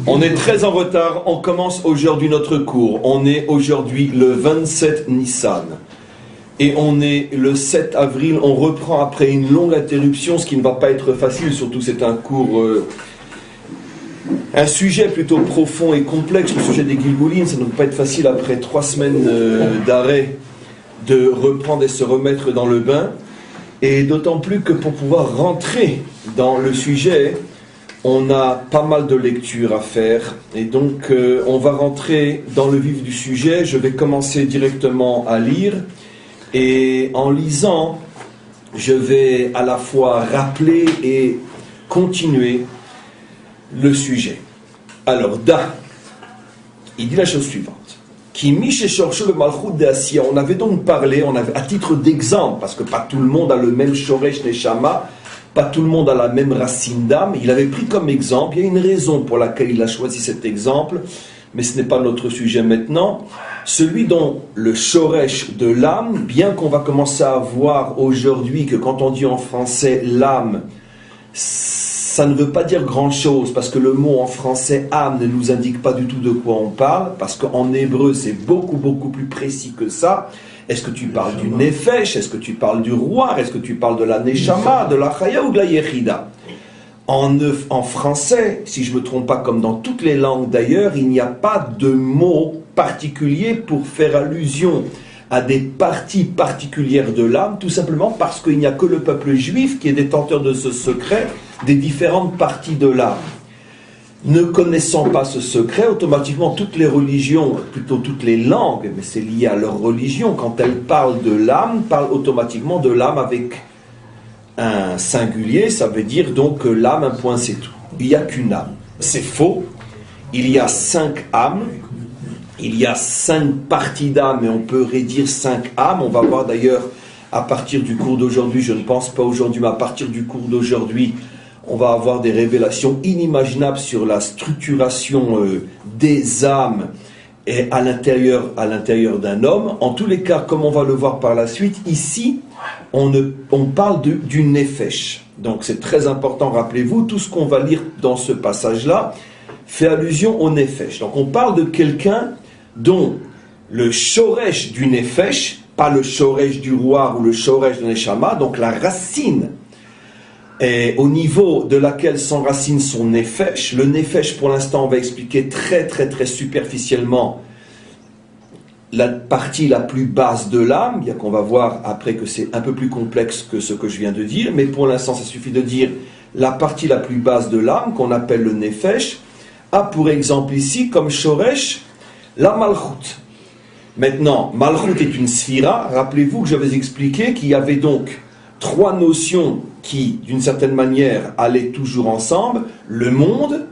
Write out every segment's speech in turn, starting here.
On est très en retard, on commence aujourd'hui notre cours. On est aujourd'hui le 27 Nissan. Et on est le 7 avril, on reprend après une longue interruption, ce qui ne va pas être facile, surtout c'est un cours, un sujet plutôt profond et complexe, le sujet des Gilgulin, ça ne va pas être facile après 3 semaines d'arrêt de reprendre et se remettre dans le bain. Et d'autant plus que pour pouvoir rentrer dans le sujet, on a pas mal de lectures à faire. Et donc on va rentrer dans le vif du sujet. Je vais commencer directement à lire. Et en lisant, je vais à la fois rappeler et continuer le sujet. Alors, il dit la chose suivante. On avait donc parlé, à titre d'exemple, parce que pas tout le monde a le même Shoresh Neshama, pas tout le monde a la même racine d'âme. Il avait pris comme exemple, il y a une raison pour laquelle il a choisi cet exemple, mais ce n'est pas notre sujet maintenant, celui dont le shoresh de l'âme, bien qu'on va commencer à voir aujourd'hui que quand on dit en français l'âme, ça ne veut pas dire grand-chose, parce que le mot en français âme ne nous indique pas du tout de quoi on parle, parce qu'en hébreu c'est beaucoup plus précis que ça. Est-ce que tu parles du nefesh? Est-ce que tu parles du roi? Est-ce que tu parles de la neshama, de la chaya ou de la yechida? En français, si je ne me trompe pas, comme dans toutes les langues d'ailleurs, il n'y a pas de mot particulier pour faire allusion à des parties particulières de l'âme, tout simplement parce qu'il n'y a que le peuple juif qui est détenteur de ce secret des différentes parties de l'âme. Ne connaissant pas ce secret, automatiquement toutes les religions, plutôt toutes les langues, mais c'est lié à leur religion, quand elles parlent de l'âme, parlent automatiquement de l'âme avec un singulier, ça veut dire donc que l'âme, un point, c'est tout. Il n'y a qu'une âme. C'est faux. Il y a 5 âmes. Il y a 5 parties d'âme, et on peut rédire 5 âmes. On va voir d'ailleurs à partir du cours d'aujourd'hui, je ne pense pas aujourd'hui, mais à partir du cours d'aujourd'hui, on va avoir des révélations inimaginables sur la structuration des âmes et à l'intérieur d'un homme. En tous les cas, comme on va le voir par la suite, ici, on parle du nefesh. Donc c'est très important, rappelez-vous, tout ce qu'on va lire dans ce passage-là fait allusion au nefesh. Donc on parle de quelqu'un dont le shoresh du nefesh, pas le shoresh du roi ou le shoresh de neshama, donc la racine, et au niveau de laquelle s'enracine son nefesh. Le nefesh, pour l'instant, on va expliquer très superficiellement la partie la plus basse de l'âme, bien qu'on va voir après que c'est un peu plus complexe que ce que je viens de dire, mais pour l'instant, ça suffit de dire la partie la plus basse de l'âme, qu'on appelle le nefesh, a pour exemple ici, comme shoresh, la malchut. Maintenant, malchut est une sphira. Rappelez-vous que j'avais expliqué qu'il y avait donc 3 notions qui, d'une certaine manière, allaient toujours ensemble: le monde,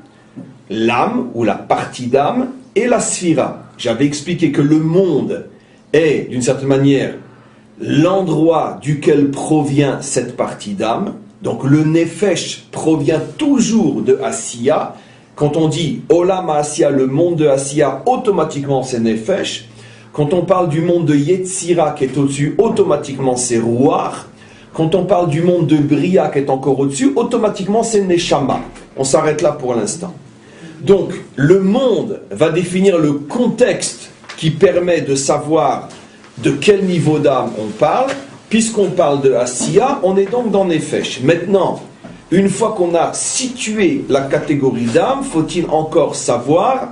l'âme, ou la partie d'âme, et la sphira. J'avais expliqué que le monde est, d'une certaine manière, l'endroit duquel provient cette partie d'âme. Donc le nefesh provient toujours de Asiya. Quand on dit Olam Asiya, le monde de Asiya, automatiquement c'est nefesh. Quand on parle du monde de Yetzira qui est au-dessus, automatiquement c'est Ruach. Quand on parle du monde de Bria qui est encore au-dessus, automatiquement c'est Neshama. On s'arrête là pour l'instant. Donc, le monde va définir le contexte qui permet de savoir de quel niveau d'âme on parle. Puisqu'on parle de Asiya, on est donc dans Nefesh. Maintenant, une fois qu'on a situé la catégorie d'âme, faut-il encore savoir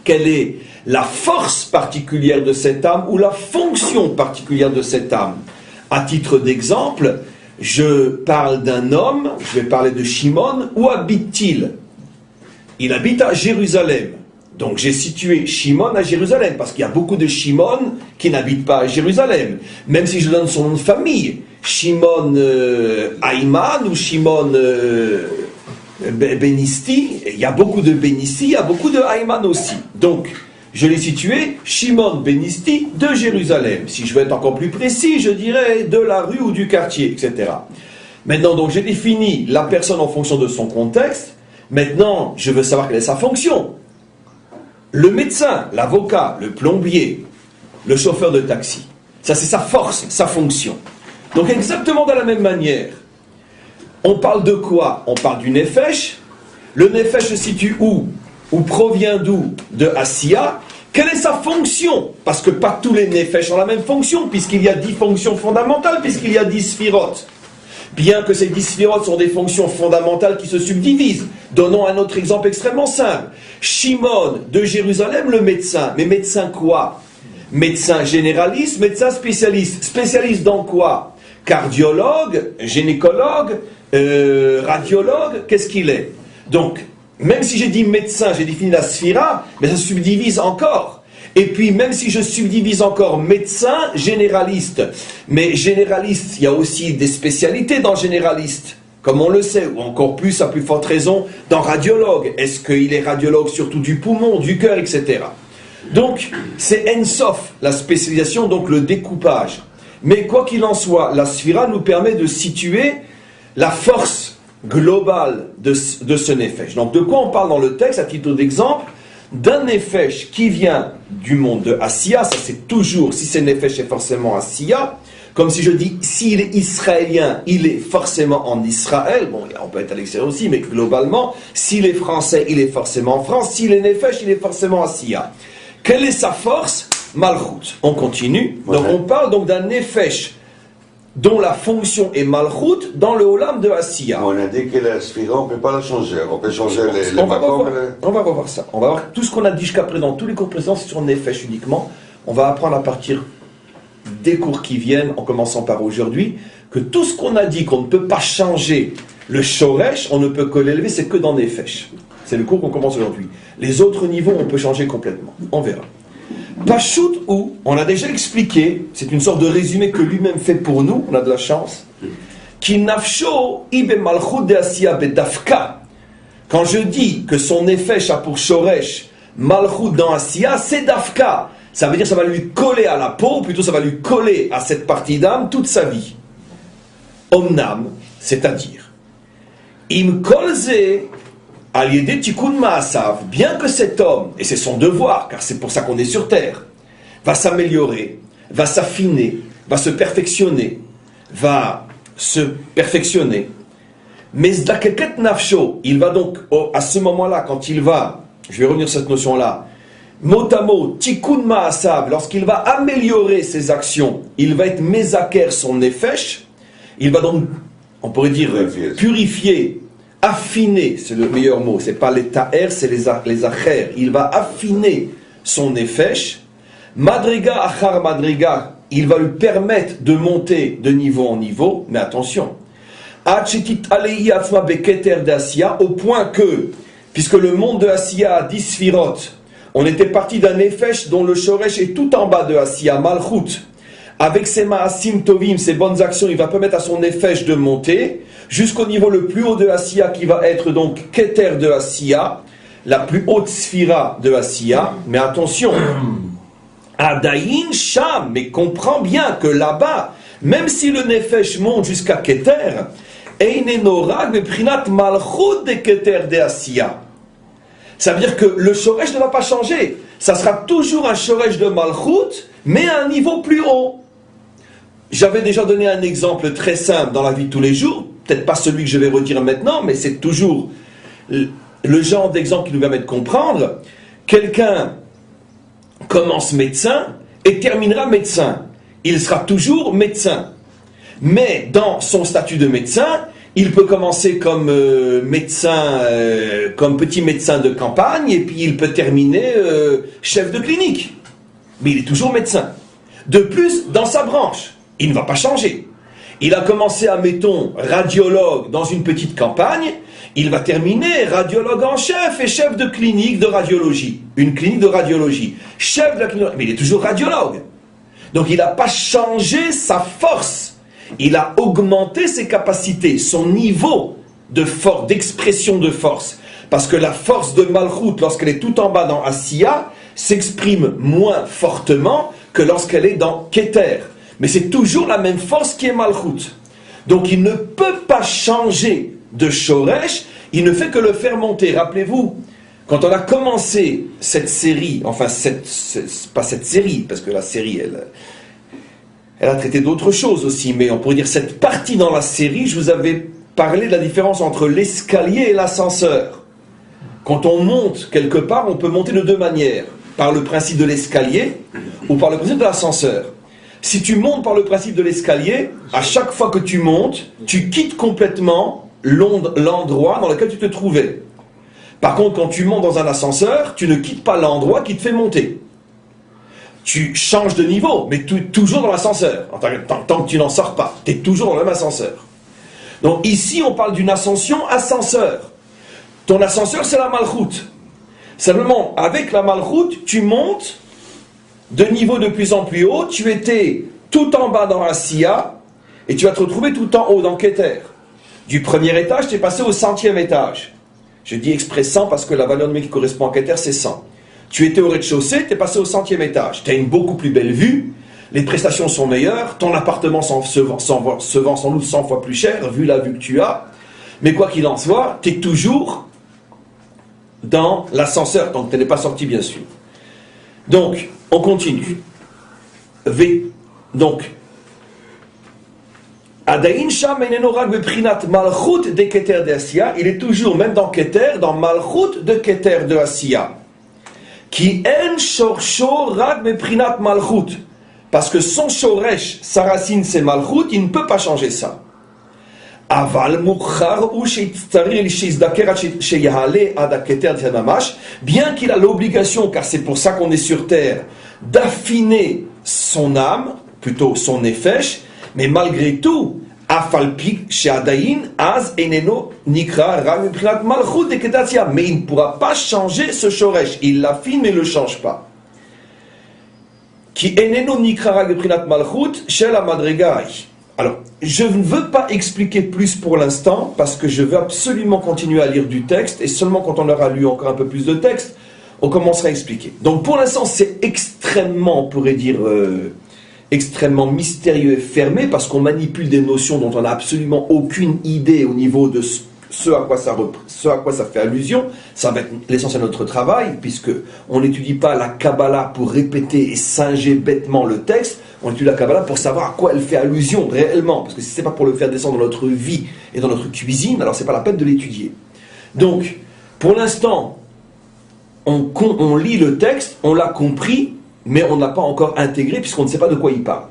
quelle est la force particulière de cette âme ou la fonction particulière de cette âme. À titre d'exemple, je parle d'un homme, je vais parler de Shimon. Où habite-t-il? Il habite à Jérusalem. Donc j'ai situé Shimon à Jérusalem, parce qu'il y a beaucoup de Shimon qui n'habitent pas à Jérusalem. Même si je donne son nom de famille, Shimon Ayman ou Shimon Benisti, il y a beaucoup de Benisti, il y a beaucoup de Ayman aussi. Donc, je l'ai situé, Shimon Benisti de Jérusalem. Si je veux être encore plus précis, je dirais de la rue ou du quartier, etc. Maintenant, donc, j'ai défini la personne en fonction de son contexte. Maintenant, je veux savoir quelle est sa fonction. Le médecin, l'avocat, le plombier, le chauffeur de taxi. Ça, c'est sa force, sa fonction. Donc, exactement de la même manière, on parle de quoi? On parle du nefesh. Le nefesh se situe où? ou provient d'où? De Asiya. Quelle est sa fonction? Parce que pas tous les nefesh ont la même fonction, puisqu'il y a 10 fonctions fondamentales, puisqu'il y a 10 sphirotes. Bien que ces 10 sphirotes sont des fonctions fondamentales qui se subdivisent. Donnons un autre exemple extrêmement simple. Shimon de Jérusalem, le médecin. Mais médecin quoi? Médecin généraliste, médecin spécialiste. Spécialiste dans quoi? Cardiologue, gynécologue, radiologue, qu'est-ce qu'il est? Donc, même si j'ai dit médecin, j'ai défini la sphira, mais ça subdivise encore. Et puis, même si je subdivise encore médecin, généraliste. Mais généraliste, il y a aussi des spécialités dans généraliste, comme on le sait, ou encore plus, à plus forte raison, dans radiologue. Est-ce qu'il est radiologue surtout du poumon, du cœur, etc. Donc, c'est Ensof, la spécialisation, donc le découpage. Mais quoi qu'il en soit, la sphira nous permet de situer la force globale de ce nefesh. Donc, de quoi on parle dans le texte, à titre d'exemple? D'un nefesh qui vient du monde de Asiya, ça c'est toujours, si c'est nefesh, c'est forcément Asiya. Comme si je dis, s'il est israélien, il est forcément en Israël. Bon, on peut être à l'extérieur aussi, mais globalement, s'il est français, il est forcément en France. S'il est nefesh, il est forcément Asiya. Quelle est sa force? Malchut. On continue. Donc on parle donc d'un nefesh dont la fonction est Malchut dans le Olam de Asiya. On a dit que la sphira, on ne peut pas la changer. On peut changer les on va revoir ça. On va voir tout ce qu'on a dit jusqu'à présent, tous les cours présents, c'est sur Nefesh uniquement. On va apprendre à partir des cours qui viennent, en commençant par aujourd'hui, que tout ce qu'on a dit qu'on ne peut pas changer le Shoresh, on ne peut que l'élever, c'est que dans Nefesh. C'est le cours qu'on commence aujourd'hui. Les autres niveaux, on peut changer complètement. On verra. Pashut ou, on a déjà expliqué, c'est une sorte de résumé que lui-même fait pour nous, on a de la chance. Ki nafsho ibe malchut de Asiya bedafka. Quand je dis que son nefesh a pour shoresh malchut dans Asiya, c'est dafka. Ça veut dire que ça va lui coller à la peau, ou plutôt ça va lui coller à cette partie d'âme toute sa vie. Omnam, c'est-à-dire, im kolze al-yedé tikkun ma'asav, bien que cet homme, et c'est son devoir, car c'est pour ça qu'on est sur terre, va s'améliorer, va s'affiner, va se perfectionner, mais zdakeket nafsho, il va donc, à ce moment-là, quand il va, je vais revenir sur cette notion-là, mot à mot, tikkun ma'asav, lorsqu'il va améliorer ses actions, il va être mezaker son nefesh, il va donc, on pourrait dire, purifier, affiner, c'est le meilleur mot, c'est pas les ta'er, c'est les acher. Il va affiner son nefesh. Madriga achar madriga, il va lui permettre de monter de niveau en niveau, mais attention. Au point que, puisque le monde de Asiya a 10 sphirotes, on était parti d'un nefesh dont le shoresh est tout en bas de Asiya, Malchut. Avec ses ma'asim tovim, ses bonnes actions, il va permettre à son nefesh de monter jusqu'au niveau le plus haut de Asiya, qui va être donc Keter de Asiya, la plus haute sphira de Asiya. Mais attention, Adayin Sham, mais comprends bien que là-bas, même si le nefesh monte jusqu'à Keter, Einenorag beprinat malchut de Keter de Asiya. Ça veut dire que le shoresh ne va pas changer. Ça sera toujours un shoresh de malchut, mais à un niveau plus haut. J'avais déjà donné un exemple très simple dans la vie de tous les jours, peut-être pas celui que je vais redire maintenant, mais c'est toujours le genre d'exemple qui nous permet de comprendre. Quelqu'un commence médecin et terminera médecin. Il sera toujours médecin. Mais dans son statut de médecin, il peut commencer comme médecin, comme petit médecin de campagne, et puis il peut terminer chef de clinique. Mais il est toujours médecin. De plus, dans sa branche, il ne va pas changer. Il a commencé, admettons, radiologue dans une petite campagne, il va terminer radiologue en chef et chef de clinique de radiologie. Une clinique de radiologie. Chef de la clinique, mais il est toujours radiologue. Donc il n'a pas changé sa force. Il a augmenté ses capacités, son niveau de force, d'expression de force. Parce que la force de Malchut, lorsqu'elle est tout en bas dans Asiya, s'exprime moins fortement que lorsqu'elle est dans Keter. Mais c'est toujours la même force qui est Malchut. Donc il ne peut pas changer de Shoresh, il ne fait que le faire monter. Rappelez-vous, quand on a commencé cette série, enfin pas cette série, parce que la série, elle a traité d'autres choses aussi, mais on pourrait dire cette partie dans la série, je vous avais parlé de la différence entre l'escalier et l'ascenseur. Quand on monte quelque part, on peut monter de deux manières. Par le principe de l'escalier ou par le principe de l'ascenseur. Si tu montes par le principe de l'escalier, à chaque fois que tu montes, tu quittes complètement l'endroit dans lequel tu te trouvais. Par contre, quand tu montes dans un ascenseur, tu ne quittes pas l'endroit qui te fait monter. Tu changes de niveau, mais toujours dans l'ascenseur. Tant que tu n'en sors pas, tu es toujours dans le même ascenseur. Donc ici, on parle d'une ascension ascenseur. Ton ascenseur, c'est la malchoute. Simplement, avec la malchoute, tu montes de niveau de plus en plus haut. Tu étais tout en bas dans Asiya, et tu vas te retrouver tout en haut dans Keter. Du premier étage, tu es passé au 100e étage. Je dis exprès 100 parce que la valeur numérique qui correspond à Keter, c'est 100. Tu étais au rez-de-chaussée, tu es passé au 100e étage. Tu as une beaucoup plus belle vue, les prestations sont meilleures, ton appartement se vend sans doute 100 fois plus cher, vu la vue que tu as. Mais quoi qu'il en soit, tu es toujours dans l'ascenseur, donc tu n'es pas sorti bien sûr. Donc, on continue. Donc, Adaïn Sham Enenorag Beprinat Malchut de Keter de Asiya, il est toujours, même dans Keter, dans Malchut de Keter de Asiya. Qui en Shorsho Rag Beprinat Malchut. Parce que son Shoresh, sa racine c'est Malchut, il ne peut pas changer ça. Aval Mukhar ou bien qu'il a l'obligation, car c'est pour ça qu'on est sur terre, d'affiner son âme, plutôt son nefesh, mais malgré tout, Afalpik chez Adaïn, Az Eneno Nikra Ram Prinat Malchut de Ketatia, mais il ne pourra pas changer ce shoresh, il l'affine mais il ne le change pas. Qui Eneno Nikra Ram Prinat Malchut chez la Madregai. Alors, je ne veux pas expliquer plus pour l'instant, parce que je veux absolument continuer à lire du texte, et seulement quand on aura lu encore un peu plus de texte, on commencera à expliquer. Donc pour l'instant, c'est extrêmement, on pourrait dire, extrêmement mystérieux et fermé, parce qu'on manipule des notions dont on n'a absolument aucune idée au niveau de ce à quoi ça fait allusion. Ça va être l'essentiel de notre travail, puisque on n'étudie pas la Kabbalah pour répéter et singer bêtement le texte. On étudie la Kabbalah pour savoir à quoi elle fait allusion réellement. Parce que si ce n'est pas pour le faire descendre dans notre vie et dans notre cuisine, alors ce n'est pas la peine de l'étudier. Donc, pour l'instant, on lit le texte, on l'a compris, mais on n'a pas encore intégré puisqu'on ne sait pas de quoi il parle.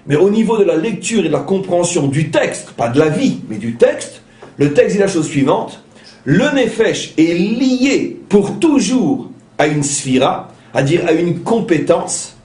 Mais au niveau de la lecture et de la compréhension du texte, pas de la vie, mais du texte, le texte dit la chose suivante. Le Nefesh est lié pour toujours à une sphira, c'est-à-dire à une compétence.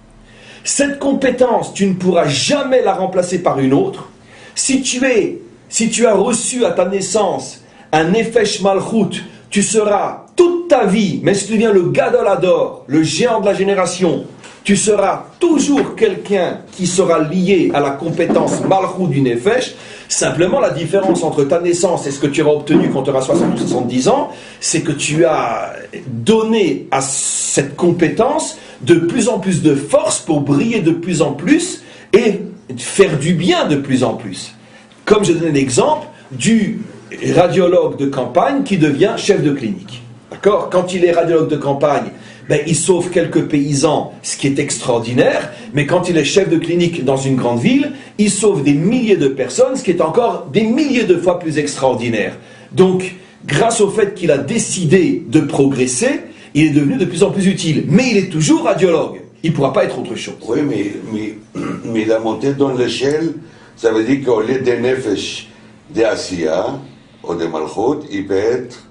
Cette compétence, tu ne pourras jamais la remplacer par une autre. Si tu as reçu à ta naissance un Nefesh Malchut, tu seras toute ta vie, même si tu deviens le Gadol Hador, le géant de la génération, tu seras toujours quelqu'un qui sera lié à la compétence Malchut du Nefesh. Simplement, la différence entre ta naissance et ce que tu auras obtenu quand tu auras 60 ou 70 ans, c'est que tu as donné à cette compétence de plus en plus de force pour briller de plus en plus et faire du bien de plus en plus. Comme je donnais l'exemple du radiologue de campagne qui devient chef de clinique. D'accord ? Quand il est radiologue de campagne, il sauve quelques paysans, ce qui est extraordinaire, mais quand il est chef de clinique dans une grande ville, il sauve des milliers de personnes, ce qui est encore des milliers de fois plus extraordinaire. Donc, grâce au fait qu'il a décidé de progresser, il est devenu de plus en plus utile. Mais il est toujours radiologue. Il ne pourra pas être autre chose. Oui, mais la montée dans l'échelle, ça veut dire qu'au lieu de Nefesh de Asiya, ou de Malchut, il peut être...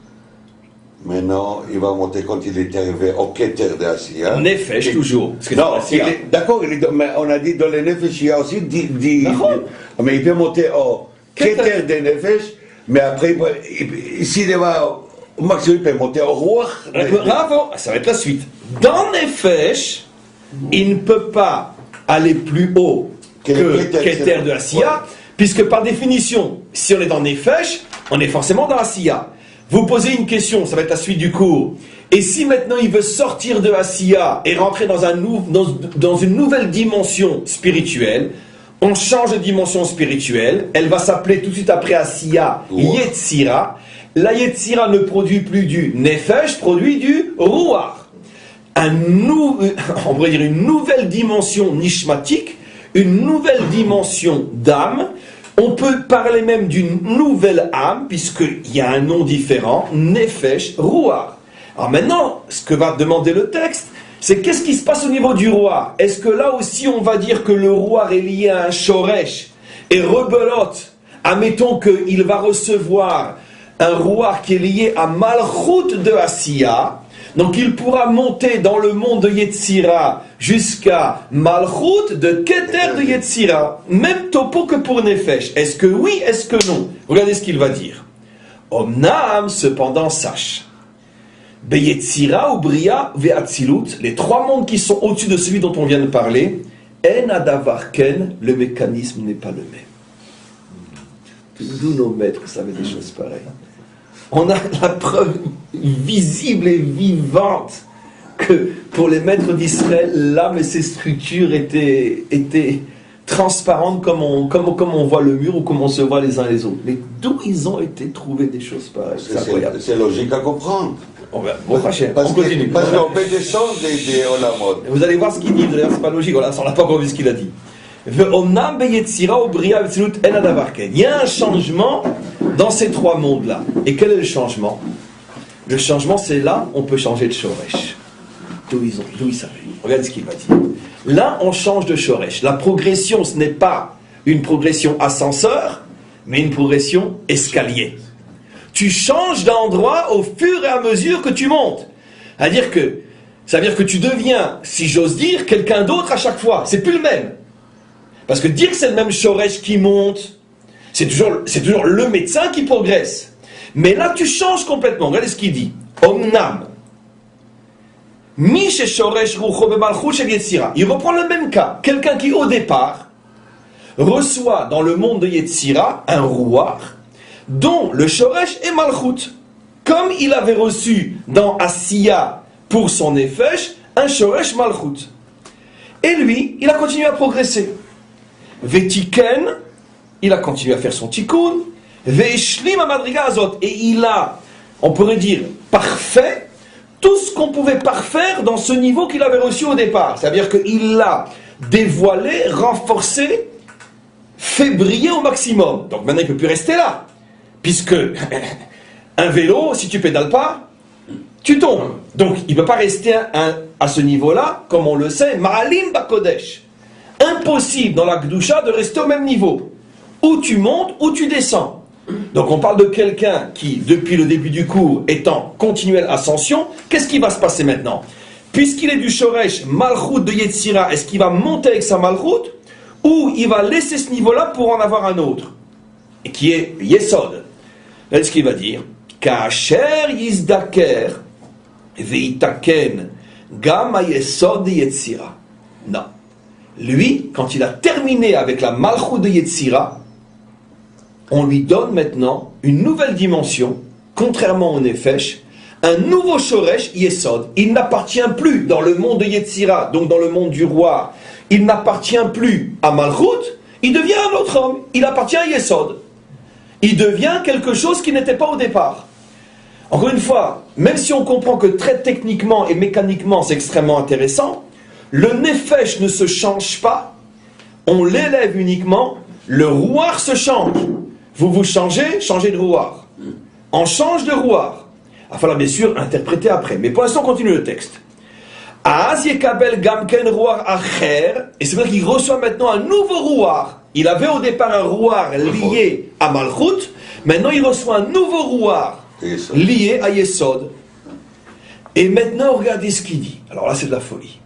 Maintenant, il va monter quand il est arrivé au Keter de Asiya. Nefesh, toujours. Non, d'accord, mais on a dit dans le Nefesh, il y a aussi mais il peut monter au Keter de Nefesh, mais après, s'il va au maximum, il peut monter au Ruach. Bravo, ça va être la suite. Dans Nefesh, il ne peut pas aller plus haut que Keter de Asiya, puisque par définition, si on est dans Nefesh, on est forcément dans Asiya. Vous posez une question, ça va être la suite du cours. Et si maintenant il veut sortir de Asiya et rentrer dans une nouvelle dimension spirituelle, on change de dimension spirituelle, elle va s'appeler tout de suite après Asiya Yetzira. La Yetzira ne produit plus du Nefesh, produit du Ruach. On pourrait dire une nouvelle dimension nishmatique, une nouvelle dimension d'âme. On peut parler même d'une nouvelle âme, puisqu'il y a un nom différent, Nefesh Ruach. Alors maintenant, ce que va demander le texte, c'est qu'est-ce qui se passe au niveau du roi? Est-ce que là aussi on va dire que le roi est lié à un shoresh et rebelote, admettons qu'il va recevoir un roi qui est lié à Malchut de Asiya, donc il pourra monter dans le monde de Yetzira jusqu'à Malchut de Keter de Yetzira, même topo que pour Nefesh. Est-ce que oui, est-ce que non? Regardez ce qu'il va dire. Omnam, cependant, sache. Beyetzira ou Bria ve'atzilut, les trois mondes qui sont au-dessus de celui dont on vient de parler, en adavarken, le mécanisme n'est pas le même. D'où nos maîtres savaient des choses pareilles. On a la preuve visible et vivante que pour les maîtres d'Israël, l'âme et ses structures étaient transparentes comme on voit le mur ou comme on se voit les uns les autres. Mais d'où ils ont été trouver des choses pareilles? C'est incroyable. C'est logique à comprendre. On continue. Parce qu'on fait des choses des olamot. Vous allez voir ce qu'il dit, vous allez voir, c'est pas logique, on n'a pas encore vu ce qu'il a dit. Il y a un changement dans ces trois mondes-là. Et quel est le changement? Le changement, c'est là, on peut changer de shoresh. D'où ils savaient. Regardez ce qu'il va dire. Là, on change de shoresh. La progression, ce n'est pas une progression ascenseur, mais une progression escalier. Tu changes d'endroit au fur et à mesure que tu montes. Ça veut dire que tu deviens, si j'ose dire, quelqu'un d'autre à chaque fois. C'est plus le même. Parce que dire que c'est le même shoresh qui monte, c'est toujours le médecin qui progresse. Mais là, tu changes complètement. Regardez ce qu'il dit. Omnam. Mi shoresh rucho bemalchut shel Yetzira. Il reprend le même cas. Quelqu'un qui, au départ, reçoit dans le monde de Yetzira un rouar dont le shoresh est malchut. Comme il avait reçu dans Asiya pour son nefesh un shoresh malchut. Et lui, il a continué à progresser. Vetiken, il a continué à faire son tikkun. Veishlim amadriga azot, et il a, on pourrait dire, parfait tout ce qu'on pouvait parfaire dans ce niveau qu'il avait reçu au départ. C'est-à-dire qu'il l'a dévoilé, renforcé, fait briller au maximum. Donc maintenant il ne peut plus rester là. Puisque un vélo, si tu pédales pas, tu tombes. Donc il ne peut pas rester à ce niveau-là, comme on le sait, Ma'alim Bakodesh. Impossible dans la Gdusha de rester au même niveau. Ou tu montes, ou tu descends. Donc on parle de quelqu'un qui, depuis le début du cours, est en continuelle ascension. Qu'est-ce qui va se passer maintenant? Puisqu'il est du Shoresh, Malchut de Yetzira, est-ce qu'il va monter avec sa Malchut, ou il va laisser ce niveau-là pour en avoir un autre, et qui est Yesod? Là, ce qu'il va dire, Kacher Yizdaker Veitaken Gam Yesod de Yetzira. Non. Lui, quand il a terminé avec la Malchut de Yetzira, on lui donne maintenant une nouvelle dimension, contrairement au Nefesh, un nouveau Shoresh Yesod. Il n'appartient plus dans le monde de Yetzira, donc dans le monde du roi, il n'appartient plus à Malchut, il devient un autre homme, il appartient à Yesod. Il devient quelque chose qui n'était pas au départ. Encore une fois, même si on comprend que très techniquement et mécaniquement c'est extrêmement intéressant, le Nefesh ne se change pas, on l'élève uniquement, le rouar se change. Vous changez, changez de rouar. On change de rouar. Il va falloir bien sûr interpréter après. Mais pour l'instant, on continue le texte. Az yekabel gamken rouar acher, et c'est vrai qu'il reçoit maintenant un nouveau rouar. Il avait au départ un rouar lié à Malchut, maintenant il reçoit un nouveau rouar lié à Yesod. Et maintenant, regardez ce qu'il dit. Alors là, c'est de la folie.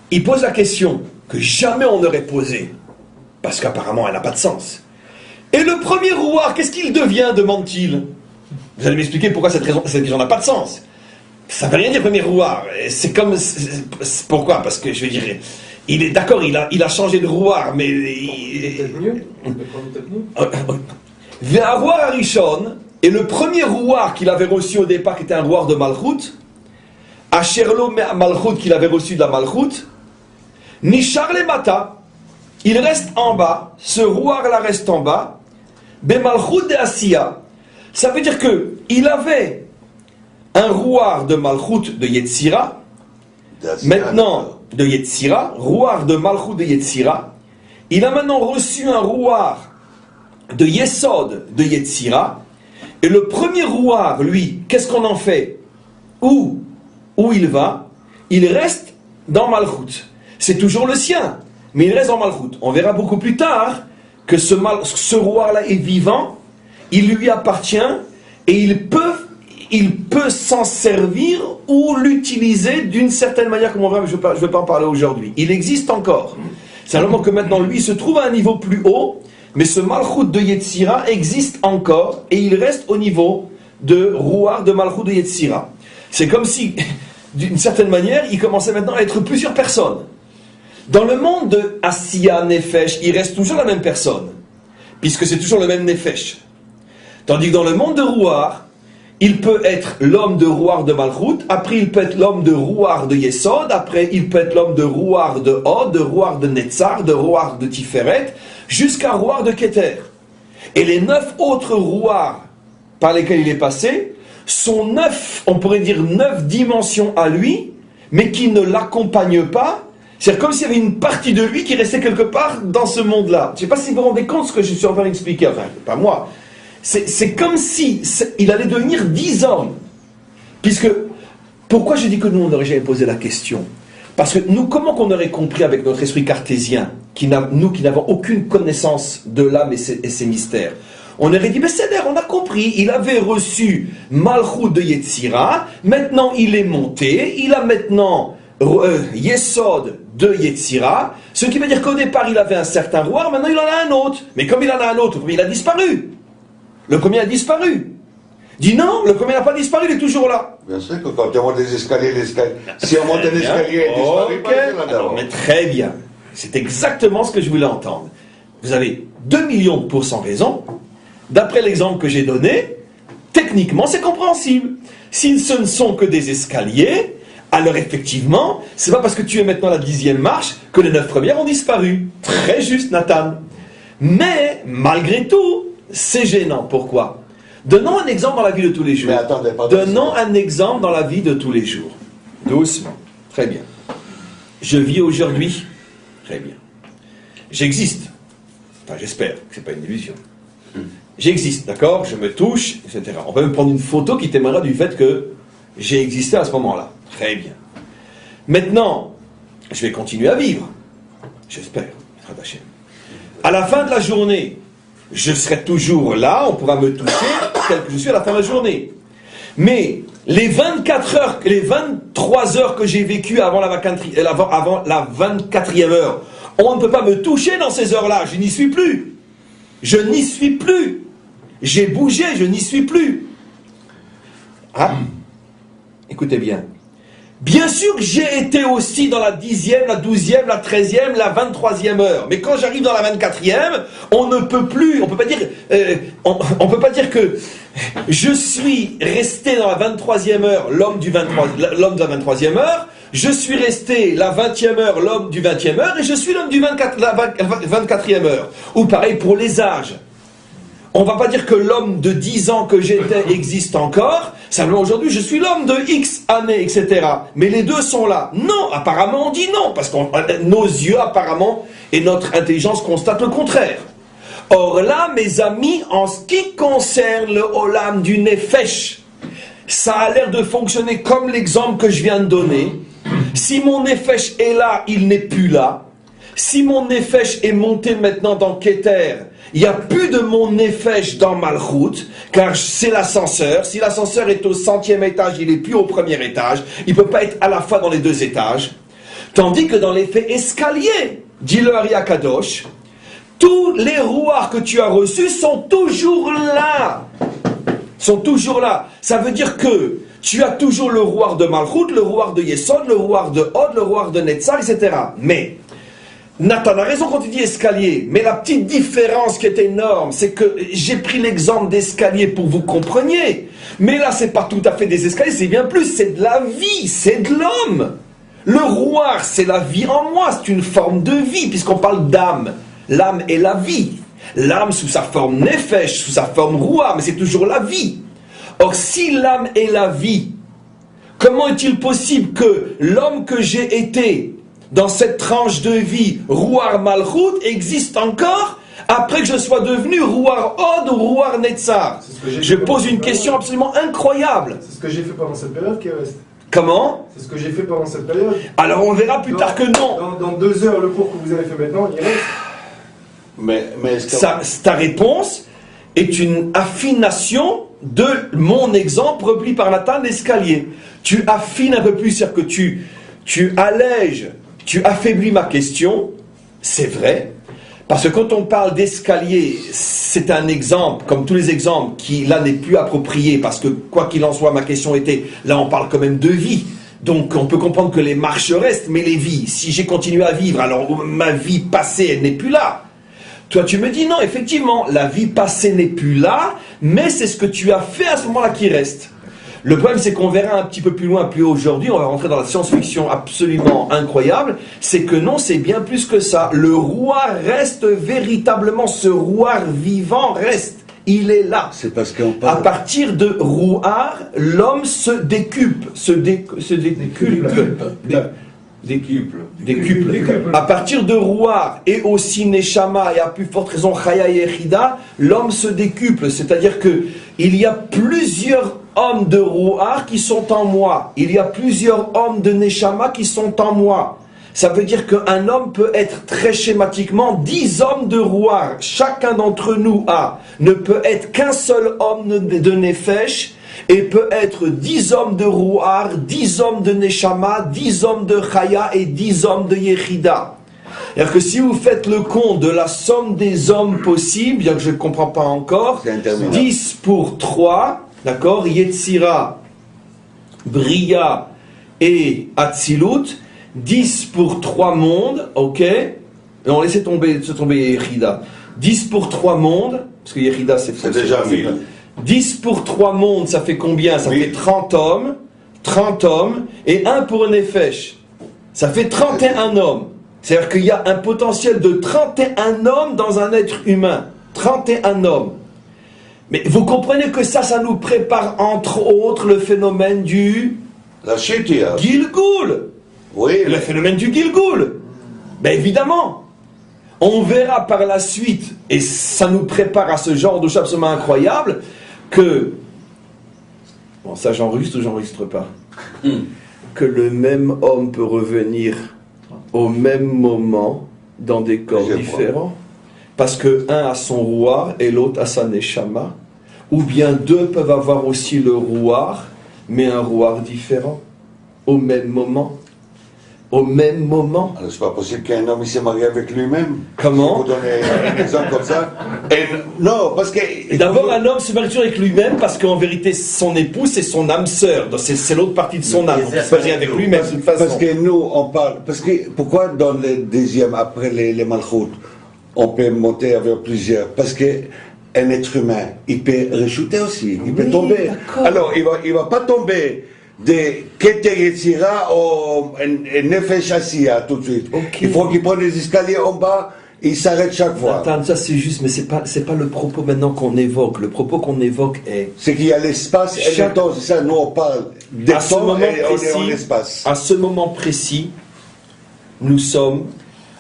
Il pose la question que jamais on n'aurait posée, parce qu'apparemment elle n'a pas de sens. Et le premier rouar, qu'est-ce qu'il devient, demande-t-il? Vous allez m'expliquer pourquoi cette question n'a pas de sens. Ça ne veut rien dire premier rouar. C'est comme... pourquoi? Parce que, je veux dire, il est d'accord, il a changé de rouar, mais... Peut-être mieux. Ve'arouar Arishon, et le premier rouar qu'il avait reçu au départ, qui était un rouar de Malchut, Asherlo Malchut qu'il avait reçu de la Malchut, Nishar le Mata, il reste en bas, ce rouar-là reste en bas, Bemalchut de Asiya. Ça veut dire qu'il avait un rouar de Malchut de Yetzira, maintenant de Yetzira, rouar de Malchut de Yetzira, il a maintenant reçu un rouar de Yesod de Yetzira, Et le premier rouar, lui, qu'est-ce qu'on en fait? Où il va? Il reste dans Malchut. C'est toujours le sien, mais il reste dans Malchut. On verra beaucoup plus tard que ce rouar-là est vivant, il lui appartient, et il peut s'en servir ou l'utiliser d'une certaine manière, comme on verra, mais je ne vais pas en parler aujourd'hui. Il existe encore. Simplement que maintenant, lui, il se trouve à un niveau plus haut, mais ce Malchut de Yetzira existe encore, et il reste au niveau de rouar de Malchut de Yetzira. C'est comme si, d'une certaine manière, il commençait maintenant à être plusieurs personnes. Dans le monde de Asiya, Nefesh, il reste toujours la même personne, puisque c'est toujours le même Nefesh. Tandis que dans le monde de rouar, il peut être l'homme de rouar de Malchut, après il peut être l'homme de rouar de Yesod, après il peut être l'homme de rouar de Hod, de rouar de Netzar, de rouar de Tiferet, jusqu'à rouar de Keter. Et les 9 autres rouars par lesquels il est passé sont 9, on pourrait dire 9 dimensions à lui, mais qui ne l'accompagnent pas. C'est comme s'il y avait une partie de lui qui restait quelque part dans ce monde-là. Je ne sais pas si vous vous rendez compte de ce que je suis en train d'expliquer, enfin, pas moi. C'est comme si il allait devenir 10 hommes. Puisque, pourquoi je dis que nous, on n'aurait jamais posé la question? Parce que nous, comment qu'on aurait compris avec notre esprit cartésien, nous qui n'avons aucune connaissance de l'âme et ses mystères, on aurait dit, mais c'est l'air, on a compris, il avait reçu Malchut de Yetzira, maintenant il est monté, il a maintenant Yesod de Yetzira, ce qui veut dire qu'au départ il avait un certain roi, maintenant il en a un autre. Mais comme il en a un autre, il a disparu. Le premier a disparu. Dit non, le premier n'a pas disparu, il est toujours là. Bien sûr que quand on monte des escaliers, si on monte un escalier, il disparaît pas, il est là d'abord. Mais très bien. C'est exactement ce que je voulais entendre. Vous avez 2 millions de pourcents raison. D'après l'exemple que j'ai donné, techniquement c'est compréhensible. Si ce ne sont que des escaliers, alors effectivement, c'est pas parce que tu es maintenant à la 10e marche que les 9 premières ont disparu. Très juste, Nathan. Mais, malgré tout, c'est gênant. Pourquoi? Donnons un exemple dans la vie de tous les jours. Mais attendez, Donnons un exemple dans la vie de tous les jours. Doucement. Très bien. Je vis aujourd'hui. Très bien. J'existe. Enfin, j'espère que ce n'est pas une illusion. J'existe, d'accord? Je me touche, etc. On peut même prendre une photo qui témoignera du fait que j'ai existé à ce moment-là. Très bien. Maintenant, je vais continuer à vivre. J'espère. À la fin de la journée, je serai toujours là, on pourra me toucher tel que je suis à la fin de la journée. Mais les 24 heures, les 23 heures que j'ai vécues avant la 24e heure, on ne peut pas me toucher dans ces heures-là, je n'y suis plus. Je n'y suis plus. J'ai bougé, je n'y suis plus. Ah, écoutez bien. Bien sûr que j'ai été aussi dans la 10e, la 12e, la 13e, la 23e heure. Mais quand j'arrive dans la 24e, on ne peut plus, on peut pas dire, on peut pas dire que je suis resté dans la 23e heure, l'homme de la 23e heure, je suis resté la 20e heure, l'homme du 20e heure, et je suis l'homme du 24e heure. Ou pareil pour les âges. On ne va pas dire que l'homme de 10 ans que j'étais existe encore, simplement aujourd'hui je suis l'homme de X années, etc. Mais les deux sont là. Non, apparemment on dit non, parce que nos yeux apparemment et notre intelligence constatent le contraire. Or là, mes amis, en ce qui concerne le Olam du Nefesh, ça a l'air de fonctionner comme l'exemple que je viens de donner. Si mon Nefesh est là, il n'est plus là. Si mon Nefesh est monté maintenant dans Keter, il n'y a plus de mon Nefesh dans Malchut, car c'est l'ascenseur. Si l'ascenseur est au 100e étage, il n'est plus au 1er étage. Il ne peut pas être à la fois dans les 2 étages. Tandis que dans l'effet escalier, dit le Ari Akadosh, tous les rouards que tu as reçus sont toujours là. Sont toujours là. Ça veut dire que tu as toujours le rouard de Malchut, le rouard de Yesod, le rouard de Hod, le rouard de Netzar, etc. Mais Nathan a raison quand il dit escalier, mais la petite différence qui est énorme, c'est que j'ai pris l'exemple d'escalier pour que vous compreniez. Mais là, c'est pas tout à fait des escaliers, c'est bien plus, c'est de la vie, c'est de l'homme. Le rouard, c'est la vie en moi, c'est une forme de vie, puisqu'on parle d'âme. L'âme est la vie. L'âme sous sa forme nefesh, sous sa forme rouard, mais c'est toujours la vie. Or, si l'âme est la vie, comment est-il possible que l'homme que j'ai été dans cette tranche de vie, Rouar Malchut, existe encore, Après que je sois devenu Rouar Od ou Rouar Netzar. Je pose une question absolument incroyable. C'est ce que j'ai fait pendant cette période qui reste. Comment? C'est ce que j'ai fait pendant cette période. Alors on verra plus tard que non. Dans 2 heures, le cours que vous avez fait maintenant, il reste. Mais Ta réponse est une affination de mon exemple repris par Nathan l'escalier. Tu affines un peu plus, c'est-à-dire que tu allèges, tu affaiblis ma question, c'est vrai, parce que quand on parle d'escalier, c'est un exemple, comme tous les exemples, qui là n'est plus approprié, parce que quoi qu'il en soit, ma question était, là on parle quand même de vie, donc on peut comprendre que les marches restent, mais les vies, si j'ai continué à vivre, alors ma vie passée, elle n'est plus là. Toi, tu me dis non, effectivement, la vie passée n'est plus là, mais c'est ce que tu as fait à ce moment-là qui reste. Le problème, c'est qu'on verra un petit peu plus loin, plus haut aujourd'hui, on va rentrer dans la science-fiction absolument incroyable, c'est que non, c'est bien plus que ça. Le roi reste véritablement, ce roi vivant reste. Il est là. c'est parce qu'on parle. À partir de Rouar, l'homme se décuple. Décuple. À partir de Rouar et aussi Neshama et à plus forte raison Chaya et Echida, l'homme se décuple. C'est-à-dire que il y a plusieurs hommes de Rouar qui sont en moi. Il y a plusieurs hommes de Neshama qui sont en moi. Ça veut dire qu'un homme peut être très schématiquement 10 hommes de Rouar. Chacun d'entre nous ne peut être qu'un seul homme de Nefesh et peut être 10 hommes de Rouar, 10 hommes de Neshama, 10 hommes de Chaya et 10 hommes de Yechida. C'est-à-dire que si vous faites le compte de la somme des hommes possibles, bien que je ne comprends pas encore, 10 pour 3, d'accord, Yetzira, Bria et Atzilut, 10 pour 3 mondes, ok. Non, laissez tomber Yechida. 10 pour 3 mondes, parce que Yechida c'est déjà 1000. 10 pour 3 mondes, ça fait combien? Ça fait 30 hommes, et 1 pour Nefesh. Ça fait 31 hommes. C'est-à-dire qu'il y a un potentiel de 31 hommes dans un être humain. 31 hommes. Mais vous comprenez que ça nous prépare entre autres le phénomène du La Shetia. Gilgoul. Oui. Le phénomène du Gilgoul. Ben évidemment. On verra par la suite, et ça nous prépare à ce genre de choses absolument incroyable, que, bon ça j'enregistre ou j'enregistre pas, que le même homme peut revenir au même moment dans des corps différents, parce que un a son rouar et l'autre a sa neshama, ou bien deux peuvent avoir aussi le rouar, mais un rouar différent, au même moment. Au même moment. Alors c'est pas possible qu'un homme il s'est marié avec lui-même. Comment? Vous donnez un exemple comme ça. Non, parce que... D'abord, un homme se marie toujours avec lui-même parce qu'en vérité, son épouse, c'est son âme sœur. Donc c'est l'autre partie de son âme. Donc il se marie avec lui-même de toute façon. Parce que nous, on parle... Parce que pourquoi dans le deuxième, après les malchoutes, on peut monter avec plusieurs? Parce que un être humain, il peut rechuter aussi. Il peut tomber. Alors, il va pas tomber de Keter Yetzira au Nefesh Asiya tout de suite. Okay. Il faut qu'il prenne les escaliers en bas, il s'arrête chaque fois. Attends, ça c'est juste, mais c'est pas le propos maintenant qu'on évoque. Le propos qu'on évoque est... C'est qu'il y a l'espace et le temps, c'est ça, nous on parle des temps et on est en espace. À ce moment précis, nous sommes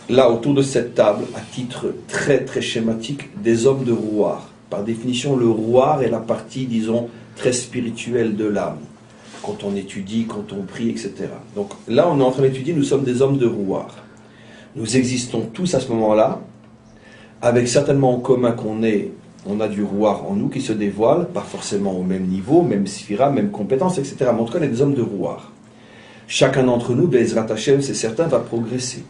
là autour de cette table, à titre très très schématique, des hommes de Rouar. Par définition, le Rouar est la partie, disons, très spirituelle de l'âme. Quand on étudie, quand on prie, etc. Donc là, on est en train d'étudier, nous sommes des hommes de Rouar. Nous existons tous à ce moment-là, avec certainement en commun on a du Rouar en nous qui se dévoile, pas forcément au même niveau, même sphira, même compétence, etc. Mais en tout cas, on est des hommes de Rouar. Chacun d'entre nous, Be'ezrat Hashem, c'est certain, va progresser.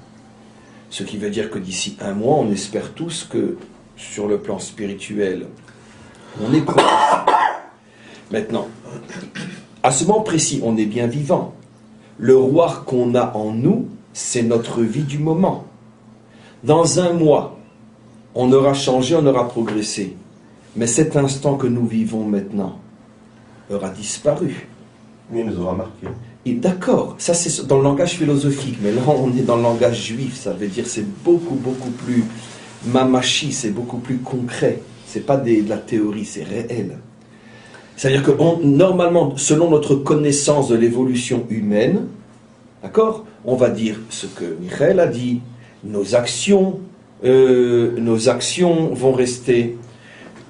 Ce qui veut dire que d'ici un mois, on espère tous que, sur le plan spirituel, on est progressé. Maintenant, à ce moment précis, on est bien vivant. Le roi qu'on a en nous, c'est notre vie du moment. Dans un mois, on aura changé, on aura progressé. Mais cet instant que nous vivons maintenant aura disparu. Mais il nous aura marqué. D'accord, ça c'est dans le langage philosophique, mais là on est dans le langage juif, ça veut dire c'est beaucoup plus mamachi, c'est beaucoup plus concret. C'est pas de la théorie, c'est réel. C'est-à-dire que normalement, selon notre connaissance de l'évolution humaine, d'accord, on va dire ce que Michael a dit, nos actions, nos actions vont rester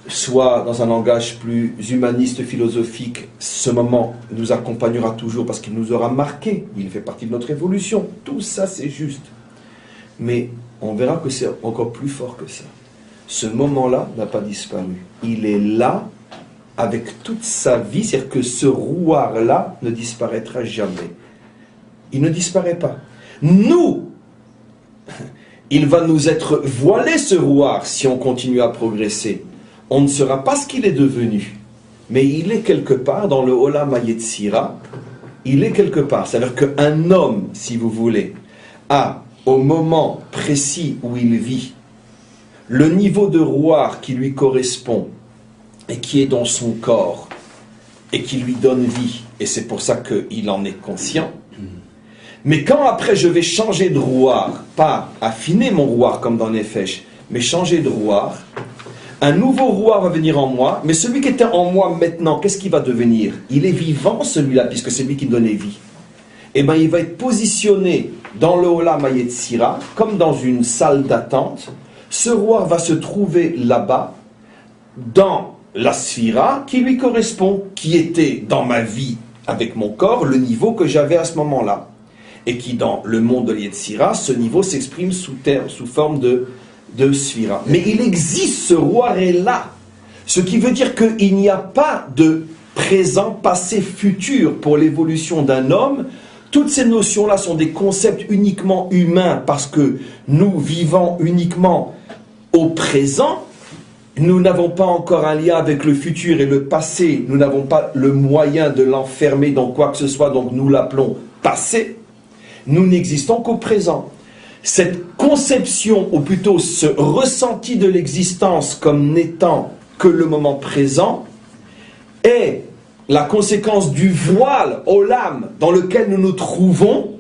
soit dans un langage plus humaniste, philosophique. Ce moment nous accompagnera toujours parce qu'il nous aura marqué, il fait partie de notre évolution. Tout ça, c'est juste. Mais on verra que c'est encore plus fort que ça. Ce moment-là n'a pas disparu. Il est là avec toute sa vie, c'est-à-dire que ce rouard-là ne disparaîtra jamais. Il ne disparaît pas. Nous, il va nous être voilé ce rouard si on continue à progresser. On ne sera pas ce qu'il est devenu. Mais il est quelque part dans le Olam HaYetzira. Il est quelque part. C'est-à-dire qu'un homme, si vous voulez, a, au moment précis où il vit, le niveau de rouard qui lui correspond et qui est dans son corps et qui lui donne vie. Et c'est pour ça qu'il en est conscient. Mais quand après je vais changer de rouard, pas affiner mon rouard comme dans Nefesh, mais changer de rouard, un nouveau rouard va venir en moi, mais celui qui était en moi maintenant, qu'est-ce qu'il va devenir? Il est vivant celui-là, puisque c'est lui qui me donnait vie. Eh bien il va être positionné dans le Olam HaYetzira, comme dans une salle d'attente. Ce rouard va se trouver là-bas, dans la sphira qui lui correspond, qui était dans ma vie avec mon corps, le niveau que j'avais à ce moment-là. Et qui, dans le monde de l'Yetzira, ce niveau s'exprime sous forme de sphira. Mais il existe, ce roi est là. Ce qui veut dire qu'il n'y a pas de présent, passé, futur pour l'évolution d'un homme. Toutes ces notions-là sont des concepts uniquement humains parce que nous vivons uniquement au présent. Nous n'avons pas encore un lien avec le futur et le passé. Nous n'avons pas le moyen de l'enfermer dans quoi que ce soit, donc nous l'appelons passé. Nous n'existons qu'au présent. Cette conception, ou plutôt ce ressenti de l'existence comme n'étant que le moment présent, est la conséquence du voile, olam, dans lequel nous nous trouvons.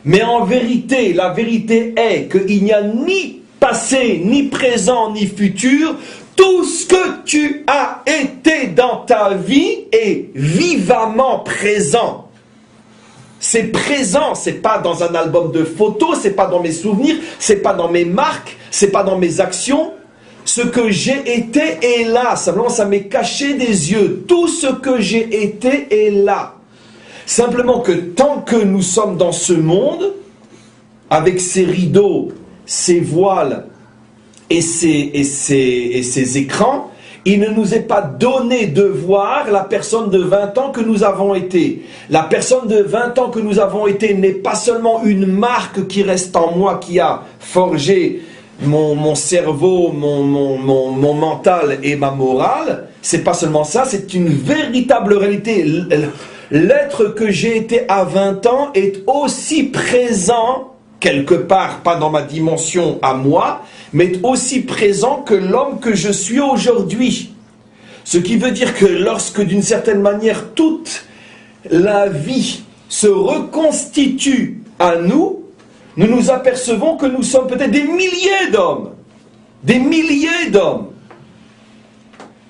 Mais en vérité, la vérité est qu'il n'y a ni passé, ni présent, ni futur. Tout ce que tu as été dans ta vie est vivamment présent. C'est présent, c'est pas dans un album de photos, c'est pas dans mes souvenirs, c'est pas dans mes marques, c'est pas dans mes actions. Ce que j'ai été est là, simplement ça m'est caché des yeux. Tout ce que j'ai été est là. Simplement que tant que nous sommes dans ce monde, avec ces rideaux, ces voiles et ces écrans, il ne nous est pas donné de voir la personne de 20 ans que nous avons été. La personne de 20 ans que nous avons été n'est pas seulement une marque qui reste en moi, qui a forgé mon cerveau, mon mental et ma morale. C'est pas seulement ça, c'est une véritable réalité. L'être que j'ai été à 20 ans est aussi présent, quelque part, pas dans ma dimension à moi, mais aussi présent que l'homme que je suis aujourd'hui. Ce qui veut dire que lorsque, d'une certaine manière, toute la vie se reconstitue à nous, nous nous apercevons que nous sommes peut-être des milliers d'hommes. Des milliers d'hommes.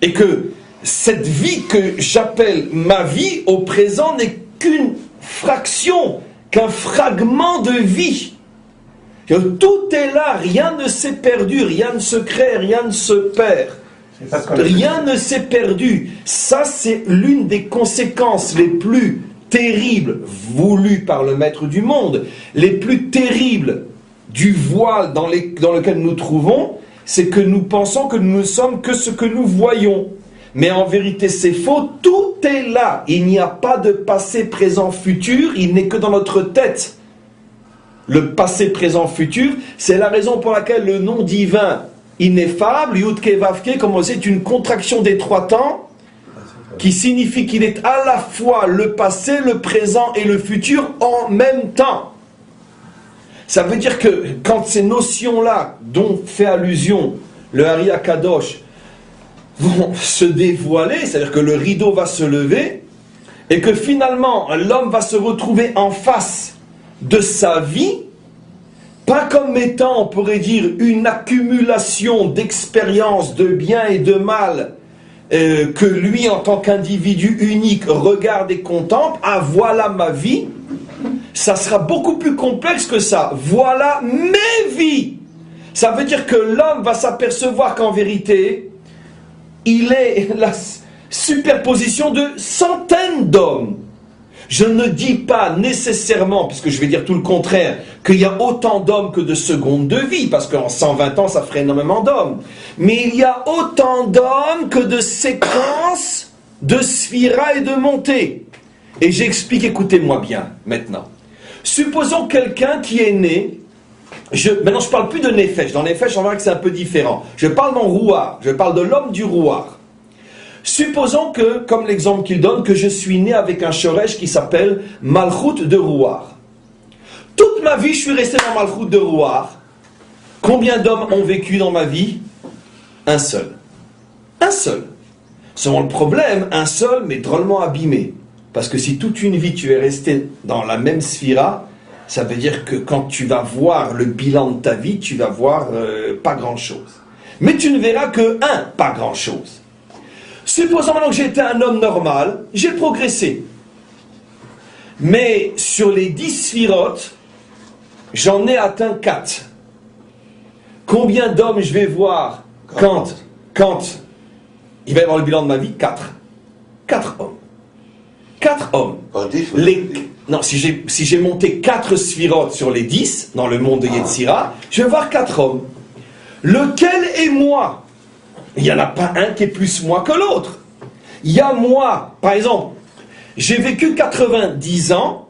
Et que cette vie que j'appelle ma vie, au présent, n'est qu'une fraction, qu'un fragment de vie. Tout est là, rien ne s'est perdu, rien ne se crée, rien ne se perd. Rien ne s'est perdu. Ça, c'est l'une des conséquences les plus terribles, voulues par le maître du monde, les plus terribles du voile dans lequel nous nous trouvons, c'est que nous pensons que nous ne sommes que ce que nous voyons. Mais en vérité, c'est faux, tout est là. Il n'y a pas de passé, présent, futur, il n'est que dans notre tête. Le passé, présent, futur, c'est la raison pour laquelle le nom divin ineffable, Yud-Ke Vav-Ke, comme on sait, est une contraction des trois temps, qui signifie qu'il est à la fois le passé, le présent et le futur en même temps. Ça veut dire que quand ces notions-là, dont fait allusion le Hari HaKadosh, vont se dévoiler, c'est-à-dire que le rideau va se lever, et que finalement l'homme va se retrouver en face de sa vie, pas comme étant, on pourrait dire, une accumulation d'expériences de bien et de mal que lui, en tant qu'individu unique, regarde et contemple. Ah, voilà ma vie. Ça sera beaucoup plus complexe que ça. Voilà mes vies. Ça veut dire que l'homme va s'apercevoir qu'en vérité, il est la superposition de centaines d'hommes. Je ne dis pas nécessairement, puisque je vais dire tout le contraire, qu'il y a autant d'hommes que de secondes de vie, parce qu'en 120 ans, ça ferait énormément d'hommes. Mais il y a autant d'hommes que de séquences de sphira et de montées. Et j'explique, écoutez-moi bien, maintenant. Supposons quelqu'un qui est né, maintenant je ne parle plus de Nefesh, dans Nefesh on verra que c'est un peu différent. Je parle dans Rouar, je parle de l'homme du Rouar. Supposons que, comme l'exemple qu'il donne, que je suis né avec un Shoresh qui s'appelle Malchut de Rouar. Toute ma vie, je suis resté dans Malchut de Rouar. Combien d'hommes ont vécu dans ma vie? Un seul. Un seul. Seulement le problème, un seul, mais drôlement abîmé. Parce que si toute une vie tu es resté dans la même sphira, ça veut dire que quand tu vas voir le bilan de ta vie, tu vas voir pas grand-chose. Mais tu ne verras que pas grand-chose. Supposons maintenant que j'étais un homme normal, j'ai progressé. Mais sur les 10 sphirotes, j'en ai atteint 4. Combien d'hommes je vais voir quand il va y avoir le bilan de ma vie? 4. 4 hommes. 4 hommes. Non, si j'ai monté 4 sphirotes sur les 10, dans le monde de Yetzira, je vais voir 4 hommes. Lequel est moi? Il n'y en a pas un qui est plus moi que l'autre. Il y a moi, par exemple, j'ai vécu 90 ans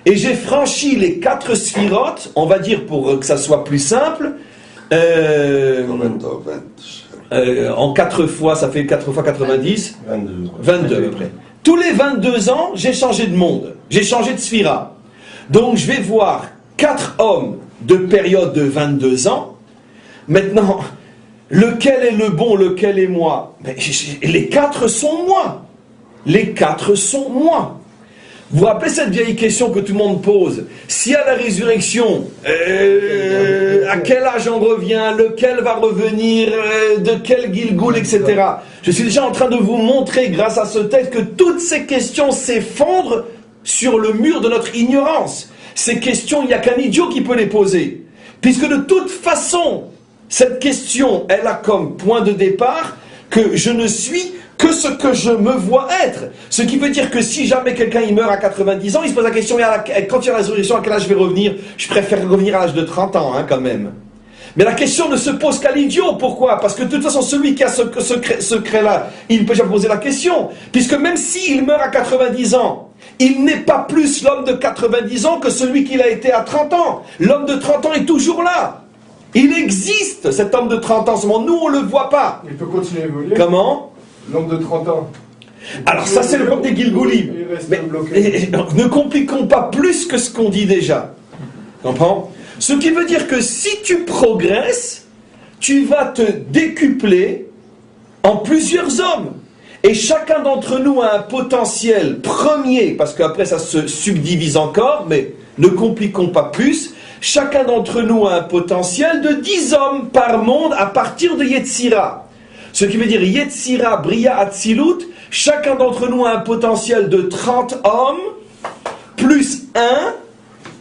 et j'ai franchi les 4 sphirotes, on va dire pour que ça soit plus simple, en 4 fois, ça fait 4 fois 90 22 à peu près. Tous les 22 ans, j'ai changé de monde, j'ai changé de sphira. Donc je vais voir 4 hommes de période de 22 ans. Maintenant, lequel est le bon, lequel est moi? Les 4 sont moi. Les 4 sont moi. Vous vous rappelez cette vieille question que tout le monde pose? Si à la résurrection, à quel âge on revient, lequel va revenir, de quel Gilgoul, etc. Je suis déjà en train de vous montrer, grâce à ce texte, que toutes ces questions s'effondrent sur le mur de notre ignorance. Ces questions, il n'y a qu'un idiot qui peut les poser. Puisque de toute façon, cette question, elle a comme point de départ que je ne suis que ce que je me vois être. Ce qui veut dire que si jamais quelqu'un il meurt à 90 ans, il se pose la question, quand il y a la résurrection, à quel âge je vais revenir? Je préfère revenir à l'âge de 30 ans, quand même. Mais la question ne se pose qu'à l'idiot. Pourquoi? Parce que de toute façon, celui qui a ce secret-là, il ne peut jamais poser la question. Puisque même s'il meurt à 90 ans, il n'est pas plus l'homme de 90 ans que celui qu'il a été à 30 ans. L'homme de 30 ans est toujours là. Il existe, cet homme de 30 ans, seulement nous, on ne le voit pas. Il peut continuer à évoluer. Comment? L'homme de 30 ans. Alors ça, c'est le problème des Gilgoulim. Mais ne compliquons pas plus que ce qu'on dit déjà. Comprends? Ce qui veut dire que si tu progresses, tu vas te décupler en plusieurs hommes. Et chacun d'entre nous a un potentiel premier, parce qu'après ça se subdivise encore, mais ne compliquons pas plus. Chacun d'entre nous a un potentiel de 10 hommes par monde à partir de Yetzira. Ce qui veut dire Yetzira, Bria, Atzilut, chacun d'entre nous a un potentiel de 30 hommes, plus un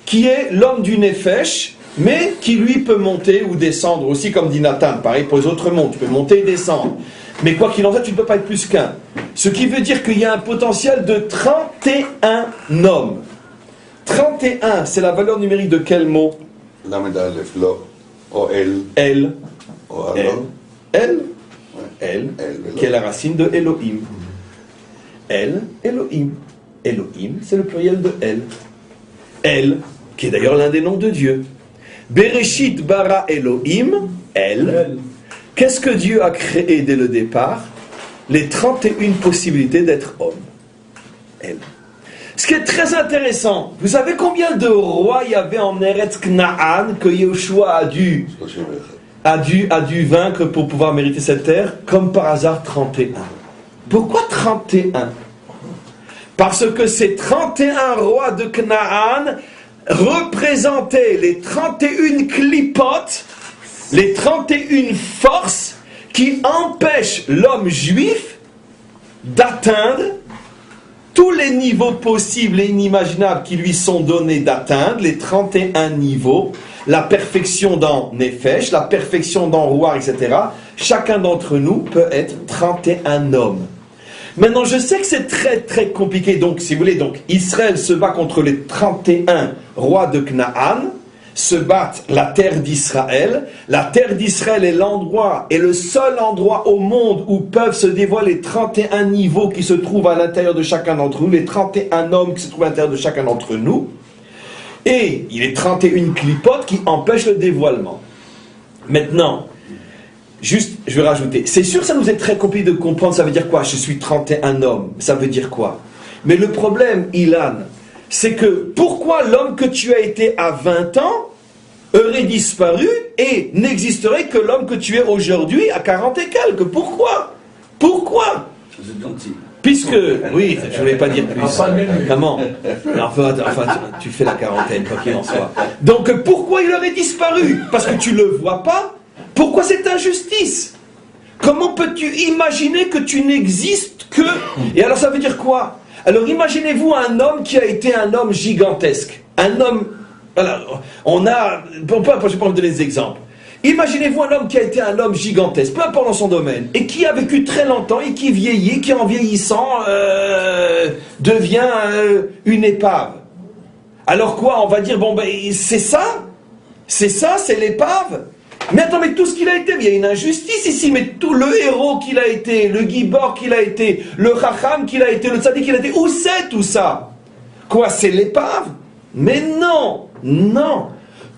qui est l'homme du Nefesh, mais qui lui peut monter ou descendre aussi, comme dit Nathan. Pareil pour les autres mondes, tu peux monter et descendre. Mais quoi qu'il en soit, tu ne peux pas être plus qu'un. Ce qui veut dire qu'il y a un potentiel de 31 hommes. 31, c'est la valeur numérique de quel mot? El. El, qui est la racine de Elohim. El, Elohim. Elohim, c'est le pluriel de El. El, qui est d'ailleurs l'un des noms de Dieu. Bereshit bara Elohim, El. Qu'est-ce que Dieu a créé dès le départ? Les 31 possibilités d'être homme. El. Ce qui est très intéressant, vous savez combien de rois il y avait en Eretz Knaan que Yehoshua a dû vaincre pour pouvoir mériter cette terre? Comme par hasard, 31. Pourquoi 31? Parce que ces 31 rois de Knaan représentaient les 31 clipotes, les 31 forces qui empêchent l'homme juif d'atteindre tous les niveaux possibles et inimaginables qui lui sont donnés d'atteindre, les 31 niveaux, la perfection dans Nefesh, la perfection dans Ruach, etc. Chacun d'entre nous peut être 31 hommes. Maintenant, je sais que c'est très très compliqué. Donc, si vous voulez, donc Israël se bat contre les 31 rois de Canaan, se battent la terre d'Israël. La terre d'Israël est l'endroit, est le seul endroit au monde où peuvent se dévoiler les 31 niveaux qui se trouvent à l'intérieur de chacun d'entre nous, les 31 hommes qui se trouvent à l'intérieur de chacun d'entre nous. Et il y a 31 clipotes qui empêchent le dévoilement. Maintenant, juste, je vais rajouter, c'est sûr ça nous est très compliqué de comprendre, ça veut dire quoi? Je suis 31 hommes, ça veut dire quoi? Mais le problème, Ilan, c'est que pourquoi l'homme que tu as été à 20 ans aurait disparu et n'existerait que l'homme que tu es aujourd'hui à 40 et quelques? Pourquoi? Pourquoi? Vous êtes gentil. Puisque, oui, je ne voulais pas dire plus. Comment? Enfin, tu fais la quarantaine, quoi qu'il en soit. Donc, pourquoi il aurait disparu? Parce que tu ne le vois pas? Pourquoi cette injustice? Comment peux-tu imaginer que tu n'existes que... Et alors, ça veut dire quoi? Alors, imaginez-vous un homme qui a été un homme gigantesque. Un homme... Voilà, on a... Je ne vais pas vous donner des exemples. Imaginez-vous un homme qui a été un homme gigantesque, peu importe dans son domaine, et qui a vécu très longtemps, et qui vieillit, qui en vieillissant devient une épave. Alors quoi? On va dire, bon ben, c'est ça? C'est ça, c'est l'épave? Mais attends, mais tout ce qu'il a été, il y a une injustice ici, mais tout le héros qu'il a été, le Gibor qu'il a été, le Chacham qu'il a été, le Tzadik qu'il a été, où c'est tout ça? Quoi, c'est l'épave? Mais non, non.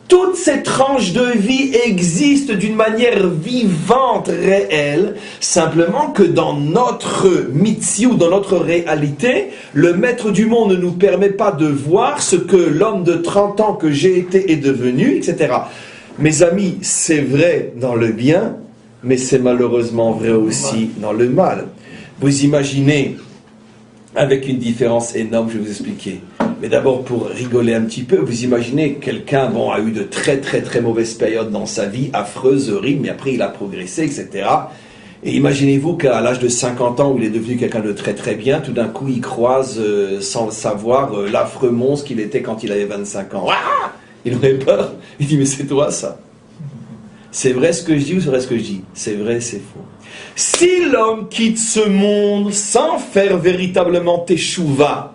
Toutes ces tranches de vie existent d'une manière vivante, réelle, simplement que dans notre mitziou, dans notre réalité, le maître du monde ne nous permet pas de voir ce que l'homme de 30 ans que j'ai été est devenu, etc. Mes amis, c'est vrai dans le bien, mais c'est malheureusement vrai aussi dans le mal. Vous imaginez, avec une différence énorme, je vais vous expliquer. Mais d'abord, pour rigoler un petit peu, vous imaginez quelqu'un a eu de très très très mauvaises périodes dans sa vie, affreuses, horribles, mais après il a progressé, etc. Et imaginez-vous qu'à l'âge de 50 ans, où il est devenu quelqu'un de très très bien, tout d'un coup il croise, sans le savoir, l'affreux monstre qu'il était quand il avait 25 ans. Ah, il aurait peur. Il dit, mais c'est toi ça? C'est vrai ce que je dis ou c'est vrai ce que je dis? C'est vrai, c'est faux. Si l'homme quitte ce monde sans faire véritablement teshuva,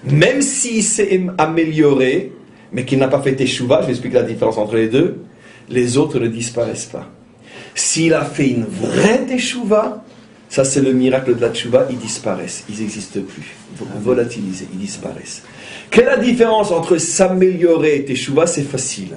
même s'il s'est amélioré, mais qu'il n'a pas fait teshuva, je vais expliquer la différence entre les deux, les autres ne disparaissent pas. S'il a fait une vraie teshuva, ça c'est le miracle de la teshuva, ils disparaissent, ils n'existent plus, volatilisés, ils disparaissent. Quelle est la différence entre s'améliorer et teshuva? C'est facile.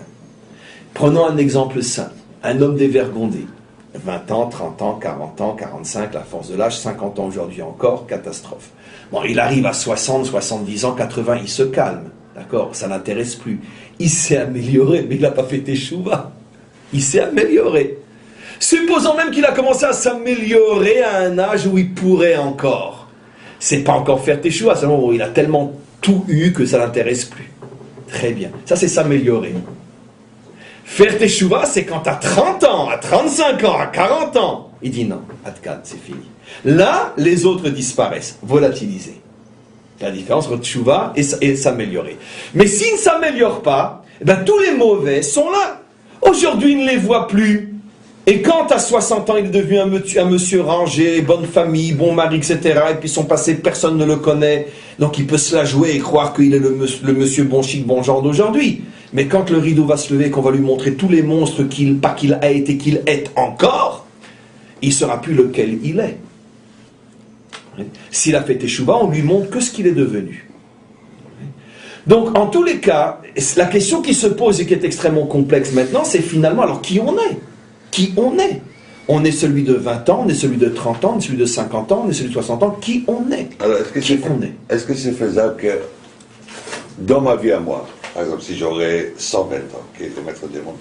Prenons un exemple simple, un homme dévergondé, 20 ans, 30 ans, 40 ans, 45, la force de l'âge, 50 ans aujourd'hui encore, catastrophe. Bon, il arrive à 60, 70 ans, 80, il se calme, d'accord, ça n'intéresse plus. Il s'est amélioré, mais il n'a pas fait teshuva. Il s'est amélioré. Supposons même qu'il a commencé à s'améliorer à un âge où il pourrait encore. C'est pas encore faire teshuva, c'est un moment où il a tellement tout eu que ça n'intéresse plus. Très bien, ça c'est s'améliorer. Faire teshuva, c'est quand à 30 ans, à 35 ans, à 40 ans, il dit non, Adkan, c'est fini. Là, les autres disparaissent, volatilisés. La différence entre teshuva et s'améliorer. Mais s'il ne s'améliore pas, tous les mauvais sont là. Aujourd'hui, il ne les voit plus. Et quand à 60 ans, il est devenu un monsieur rangé, bonne famille, bon mari, etc., et puis son passé, personne ne le connaît, donc il peut se la jouer et croire qu'il est le monsieur bon chic, bon genre d'aujourd'hui. Mais quand le rideau va se lever, qu'on va lui montrer tous les monstres qu'il a été, qu'il est encore, il ne saura plus lequel il est. S'il a fait teshuva, on lui montre que ce qu'il est devenu. Donc, en tous les cas, la question qui se pose et qui est extrêmement complexe maintenant, c'est finalement, alors qui on est? Qui on est? On est celui de 20 ans, on est celui de 30 ans, on est celui de 50 ans, on est celui de 60 ans. Qui on est? Alors, est-ce que c'est faisable que, dans ma vie à moi, par exemple, si j'aurais 120 ans, qui était maître des mondes,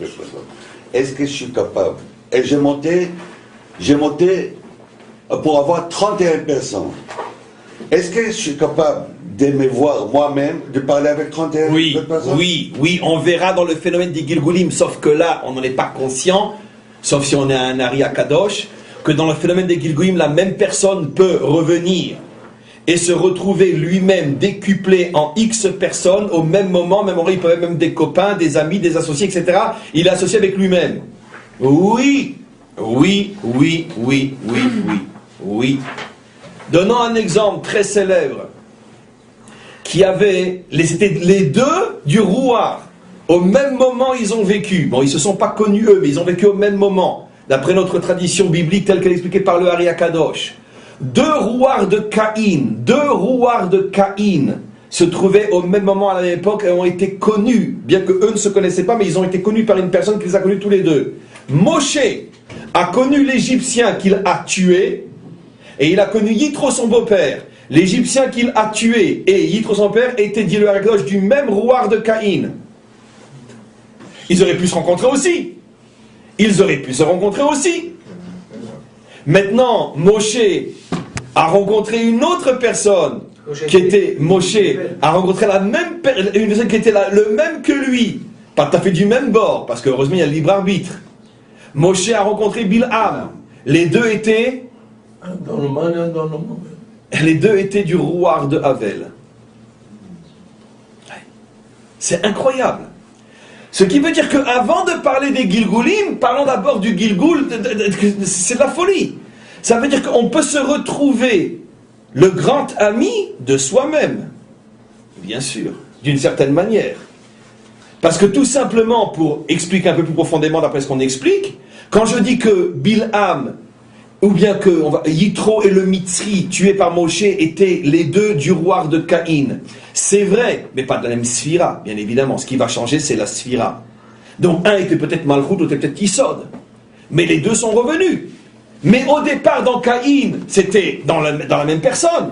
est-ce que je suis capable? Et j'ai monté pour avoir 31 personnes. Est-ce que je suis capable de me voir moi-même, de parler avec 31 personnes? Oui, on verra dans le phénomène des Gilgulim, sauf que là, on n'en est pas conscient, sauf si on est un Ari Akadosh, que dans le phénomène des Gilgulim, la même personne peut revenir et se retrouver lui-même décuplé en X personnes au même moment, il peut avoir même des copains, des amis, des associés, etc. Il est associé avec lui-même. Oui. Donnons un exemple très célèbre. C'était les deux du rouard. Au même moment, ils ont vécu. Bon, ils ne se sont pas connus eux, mais ils ont vécu au même moment. D'après notre tradition biblique telle qu'elle est expliquée par le Ari Akadosh. Deux rouards de Caïn se trouvaient au même moment à l'époque et ont été connus, bien qu'eux ne se connaissaient pas, mais ils ont été connus par une personne qui les a connus tous les deux. Moshe a connu l'Égyptien qu'il a tué, et il a connu Yitro son beau-père. L'Égyptien qu'il a tué et Yitro son père étaient, dit le Ari Akadosh, du même rouard de Caïn. Ils auraient pu se rencontrer aussi. Maintenant, Moshe a rencontré une autre personne Moshe a rencontré une personne qui était le même que lui, pas tout à fait du même bord, parce que heureusement il y a le libre arbitre. Moshe a rencontré Bilham. Les deux étaient du rouard de Havel. C'est incroyable. Ce qui veut dire qu'avant de parler des Gilgulim, parlons d'abord du Gilgul, c'est de la folie. Ça veut dire qu'on peut se retrouver le grand ami de soi-même, bien sûr, d'une certaine manière. Parce que tout simplement, pour expliquer un peu plus profondément d'après ce qu'on explique, quand je dis que Bilham, ou bien que Yitro et le Mitzri, tués par Moshe, étaient les deux du rouard de Caïn, c'est vrai, mais pas de la même sphira, bien évidemment. Ce qui va changer, c'est la sphira. Donc un était peut-être Malchut, l'autre était peut-être Yisod. Mais les deux sont revenus. Mais au départ, dans Caïn, c'était dans la même personne.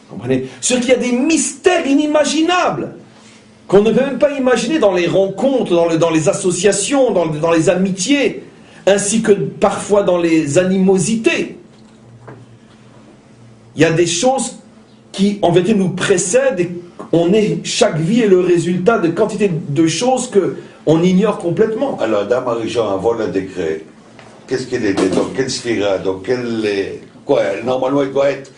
Vous comprenez? Ce qu'il y a des mystères inimaginables qu'on ne peut même pas imaginer dans les rencontres, dans les associations, dans les amitiés, ainsi que parfois dans les animosités. Il y a des choses qui, en vérité, nous précèdent et chaque vie est le résultat de quantité de choses qu'on ignore complètement. Alors, Adam Arishon, avant le décret, qu'est-ce qu'il était? Dans quelle sphira? Normalement, il doit être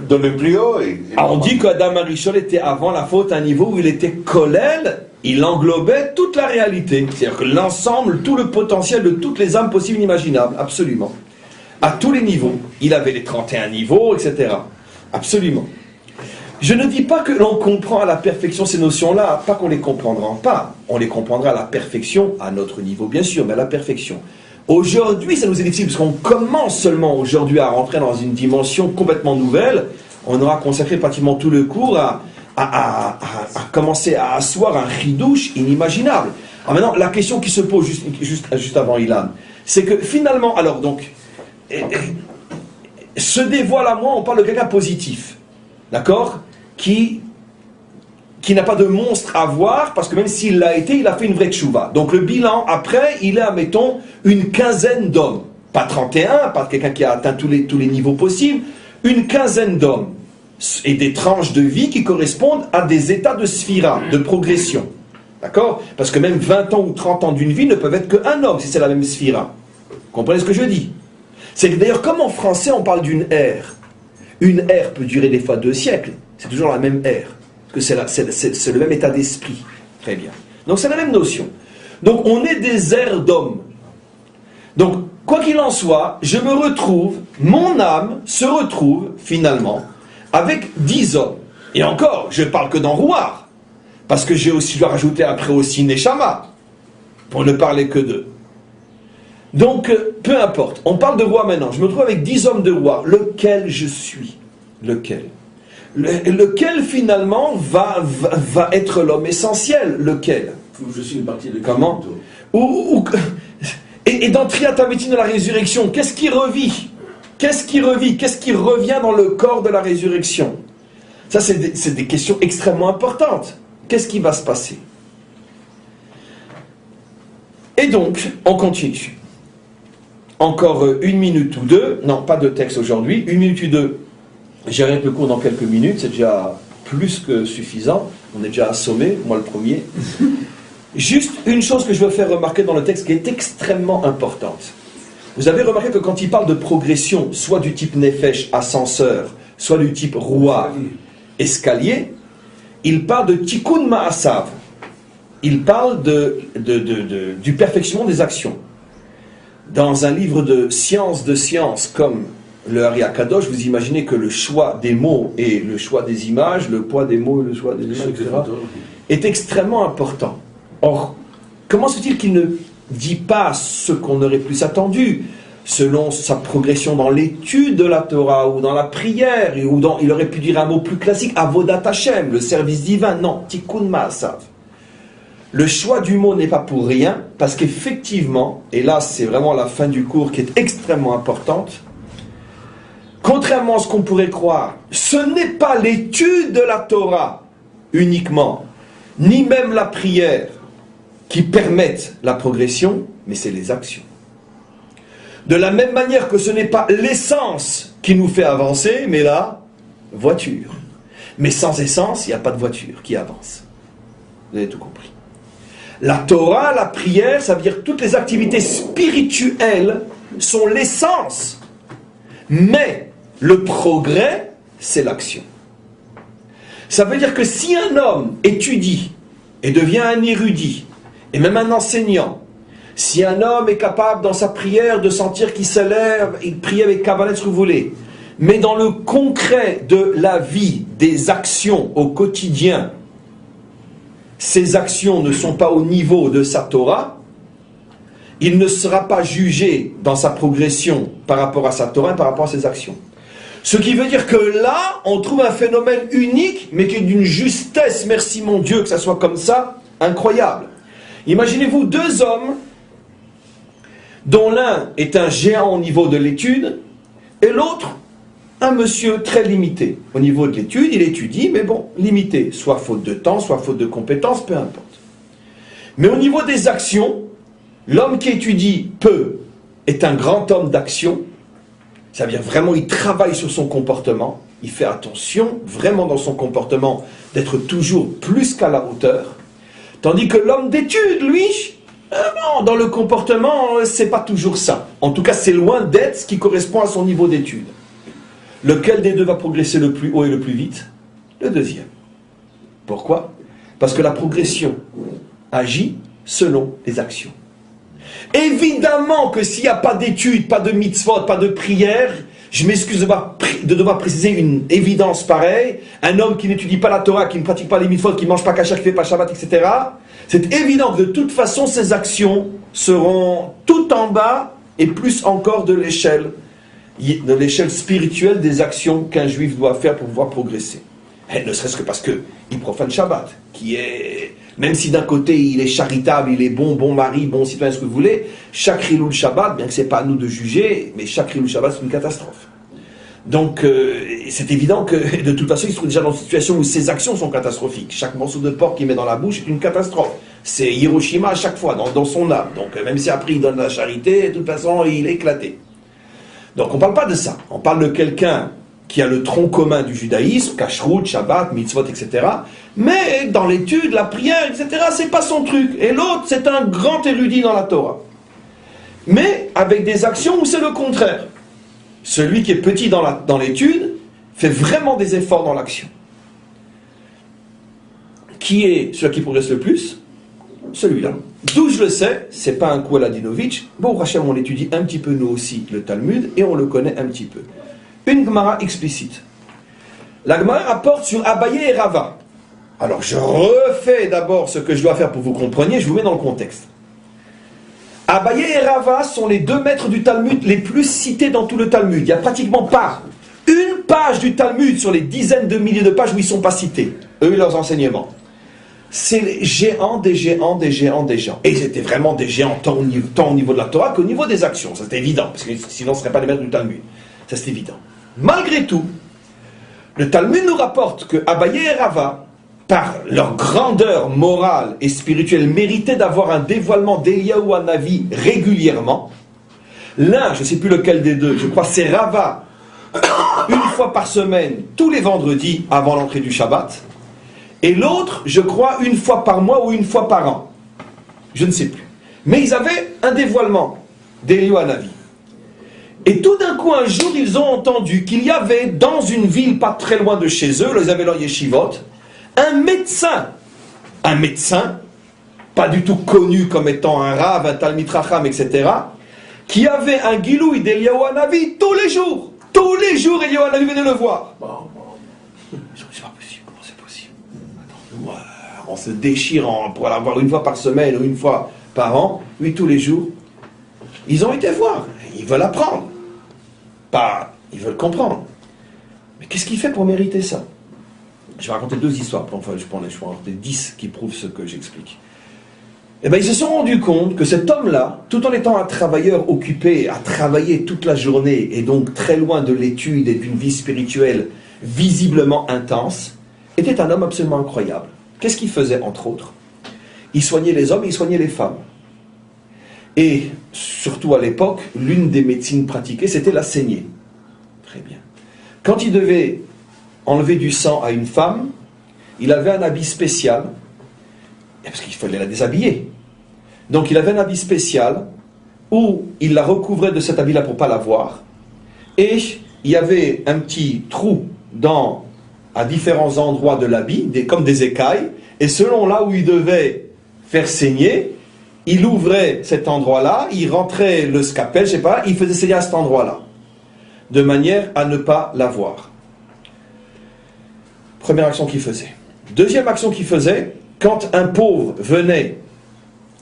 dans le plus haut. On dit qu'Adam Arishon était avant la faute à un niveau où il était kollel, il englobait toute la réalité. C'est-à-dire que l'ensemble, tout le potentiel de toutes les âmes possibles et inimaginables, absolument. À tous les niveaux. Il avait les 31 niveaux, etc. Absolument. Je ne dis pas que l'on comprend à la perfection ces notions-là, pas qu'on les comprendra pas. On les comprendra à la perfection, à notre niveau, bien sûr, mais à la perfection. Aujourd'hui, ça nous est difficile, parce qu'on commence seulement aujourd'hui à rentrer dans une dimension complètement nouvelle. On aura consacré pratiquement tout le cours à commencer à asseoir un chidouche inimaginable. Alors maintenant, la question qui se pose juste avant Ilan, c'est que finalement, alors donc, se dévoile à moi, on parle de quelqu'un positif, d'accord, qui n'a pas de monstre à voir, parce que même s'il l'a été, il a fait une vraie tchouva. Donc le bilan, après, il est, admettons, une quinzaine d'hommes. Pas 31, pas quelqu'un qui a atteint tous les niveaux possibles, une quinzaine d'hommes. Et des tranches de vie qui correspondent à des états de sphira, de progression. D'accord? Parce que même 20 ans ou 30 ans d'une vie ne peuvent être qu'un homme, si c'est la même sphira. Vous comprenez ce que je dis? C'est que d'ailleurs, comme en français, on parle d'une ère. Une ère peut durer des fois 2 siècles. C'est toujours la même ère. Parce que c'est le même état d'esprit. Très bien. Donc c'est la même notion. Donc on est des ères d'hommes. Donc, quoi qu'il en soit, mon âme se retrouve, finalement, avec 10 hommes. Et encore, je ne parle que dans Rouar. Parce que je dois rajouter après aussi Neshama. Pour ne parler que d'eux. Donc, peu importe. On parle de Rouar maintenant. Je me trouve avec 10 hommes de Rouar. Lequel je suis? Lequel finalement va être l'homme essentiel? Lequel? Je suis une partie de... Comment? Et dans Triatamétine de la résurrection, qu'est-ce qui revit? Qu'est-ce qui revient dans le corps de la résurrection? Ça, c'est des questions extrêmement importantes. Qu'est-ce qui va se passer? Et donc, on continue. Encore 1 minute ou 2. Non, pas de texte aujourd'hui. 1 minute ou 2. J'arrête le cours dans quelques minutes. C'est déjà plus que suffisant. On est déjà assommé, moi le premier. Juste une chose que je veux faire remarquer dans le texte qui est extrêmement importante. Vous avez remarqué que quand il parle de progression, soit du type Nefesh, ascenseur, soit du type roi, escalier, il parle de tikkun ma'asav. Il parle du perfectionnement des actions. Dans un livre de sciences comme le Ari Akadosh, vous imaginez que le choix des mots et le choix des images, le poids des mots et le choix des images, etc., est extrêmement important. Or, comment se fait-il qu'il ne dit pas ce qu'on aurait plus attendu, selon sa progression dans l'étude de la Torah, ou dans la prière, ou il aurait pu dire un mot plus classique, Avodat Hashem, le service divin. Non, Tikkun Ma'asav. Le choix du mot n'est pas pour rien, parce qu'effectivement, et là c'est vraiment la fin du cours qui est extrêmement importante, contrairement à ce qu'on pourrait croire, ce n'est pas l'étude de la Torah uniquement, ni même la prière qui permettent la progression, mais c'est les actions. De la même manière que ce n'est pas l'essence qui nous fait avancer, mais la voiture. Mais sans essence, il n'y a pas de voiture qui avance. Vous avez tout compris. La Torah, la prière, ça veut dire que toutes les activités spirituelles sont l'essence. Mais le progrès, c'est l'action. Ça veut dire que si un homme étudie et devient un érudit, et même un enseignant, si un homme est capable dans sa prière de sentir qu'il s'élève, il prie avec Kabbalah, ce que vous voulez, mais dans le concret de la vie, des actions au quotidien, ces actions ne sont pas au niveau de sa Torah, il ne sera pas jugé dans sa progression par rapport à sa Torah et par rapport à ses actions. Ce qui veut dire que là, on trouve un phénomène unique, mais qui est d'une justesse, merci mon Dieu, que ça soit comme ça, incroyable. Imaginez-vous deux hommes, dont l'un est un géant au niveau de l'étude, et l'autre, un monsieur très limité. Au niveau de l'étude, il étudie, mais bon, limité. Soit faute de temps, soit faute de compétences, peu importe. Mais au niveau des actions, l'homme qui étudie peu est un grand homme d'action. Ça veut dire vraiment, il travaille sur son comportement. Il fait attention, vraiment dans son comportement, d'être toujours plus qu'à la hauteur. Tandis que l'homme d'étude, lui, bon, dans le comportement, c'est pas toujours ça. En tout cas, c'est loin d'être ce qui correspond à son niveau d'étude. Lequel des deux va progresser le plus haut et le plus vite? Le deuxième. Pourquoi? Parce que la progression agit selon les actions. Évidemment que s'il n'y a pas d'étude, pas de mitzvot, pas de prière, je m'excuse de devoir préciser une évidence pareille, un homme qui n'étudie pas la Torah, qui ne pratique pas les mitzvot, qui ne mange pas kasher, qui ne fait pas Shabbat, etc., c'est évident que de toute façon, ses actions seront tout en bas et plus encore de l'échelle spirituelle des actions qu'un juif doit faire pour pouvoir progresser. Et ne serait-ce que parce qu'il profane Shabbat, qui est, même si d'un côté il est charitable, il est bon mari, bon citoyen, ce que vous voulez, chaque Hilul Shabbat, bien que ce n'est pas à nous de juger, mais chaque Hilul Shabbat c'est une catastrophe. Donc c'est évident que de toute façon il se trouve déjà dans une situation où ses actions sont catastrophiques. Chaque morceau de porc qu'il met dans la bouche est une catastrophe. C'est Hiroshima à chaque fois, dans son âme. Donc même si après il donne la charité, de toute façon il est éclaté. Donc on ne parle pas de ça. On parle de quelqu'un qui a le tronc commun du judaïsme, kashrut, Shabbat, mitzvot, etc. Mais dans l'étude, la prière, etc., c'est pas son truc. Et l'autre, c'est un grand érudit dans la Torah. Mais avec des actions où c'est le contraire. Celui qui est petit dans l'étude fait vraiment des efforts dans l'action. Qui est celui qui progresse le plus? Celui-là. D'où je le sais, c'est pas un coup à Ladinovitch. Bon, Rachel, on l'étudie un petit peu nous aussi, le Talmud, et on le connaît un petit peu. Une Gemara explicite. La Gemara rapporte sur Abaye et Rava. Alors, je refais d'abord ce que je dois faire pour que vous compreniez, je vous mets dans le contexte. Abaye et Rava sont les deux maîtres du Talmud les plus cités dans tout le Talmud. Il n'y a pratiquement pas une page du Talmud sur les dizaines de milliers de pages où ils ne sont pas cités. Eux et leurs enseignements. C'est les géants des géants des géants des géants. Et c'était vraiment des géants tant au niveau de la Torah qu'au niveau des actions. Ça c'est évident, parce que sinon ce ne seraient pas les maîtres du Talmud. Ça c'est évident. Malgré tout, le Talmud nous rapporte que Abaye et Rava, par leur grandeur morale et spirituelle, méritaient d'avoir un dévoilement d'Eliyahu Hanavi régulièrement. L'un, je ne sais plus lequel des deux, je crois c'est Rava, une fois par semaine, tous les vendredis avant l'entrée du Shabbat. Et l'autre, je crois, une fois par mois ou une fois par an. Je ne sais plus. Mais ils avaient un dévoilement d'Eliyahu Hanavi. Et tout d'un coup, un jour, ils ont entendu qu'il y avait, dans une ville pas très loin de chez eux, là, ils avaient leur yeshivot, un médecin, pas du tout connu comme étant un rav, un talmid racham, etc., qui avait un giloui d'Eliyahu Hanavi tous les jours. Tous les jours, Eliyahu Hanavi venait le voir. C'est pas possible, comment c'est possible? Attends, on se déchire pour l'avoir une fois par semaine ou une fois par an, lui tous les jours. Ils ont été voir, ils veulent apprendre. Pas, ils veulent comprendre. Mais qu'est-ce qu'il fait pour mériter ça? Je vais raconter 2 histoires, enfin je vais raconter 10 qui prouvent ce que j'explique. Eh bien, ils se sont rendus compte que cet homme-là, tout en étant un travailleur occupé à travailler toute la journée, et donc très loin de l'étude et d'une vie spirituelle visiblement intense, était un homme absolument incroyable. Qu'est-ce qu'il faisait, entre autres? Il soignait les hommes et il soignait les femmes. Et, surtout à l'époque, l'une des médecines pratiquées, c'était la saignée. Très bien. Quand il devait enlever du sang à une femme, il avait un habit spécial, parce qu'il fallait la déshabiller. Donc il avait un habit spécial, où il la recouvrait de cet habit-là pour ne pas la voir, et il y avait un petit trou à différents endroits de l'habit, comme des écailles, et selon là où il devait faire saigner, il ouvrait cet endroit-là, il rentrait le scalpel, je sais pas, il faisait saigner à cet endroit-là, de manière à ne pas la voir. Première action qu'il faisait. Deuxième action qu'il faisait, quand un pauvre venait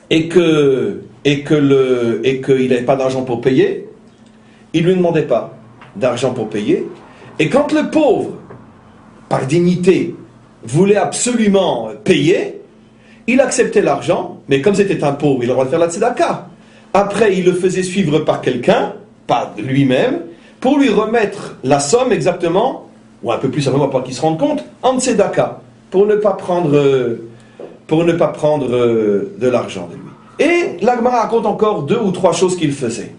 et qu'il n'avait pas d'argent pour payer, il ne lui demandait pas d'argent pour payer. Et quand le pauvre, par dignité, voulait absolument payer, il acceptait l'argent, mais comme c'était un pauvre, il a le droit de faire la tzedaka. Après, il le faisait suivre par quelqu'un, pas lui-même, pour lui remettre la somme exactement, ou un peu plus simplement pour qu'il se rende compte, en tzedaka, pour ne pas prendre de l'argent de lui. Et la Gemara raconte encore 2 ou 3 choses qu'il faisait.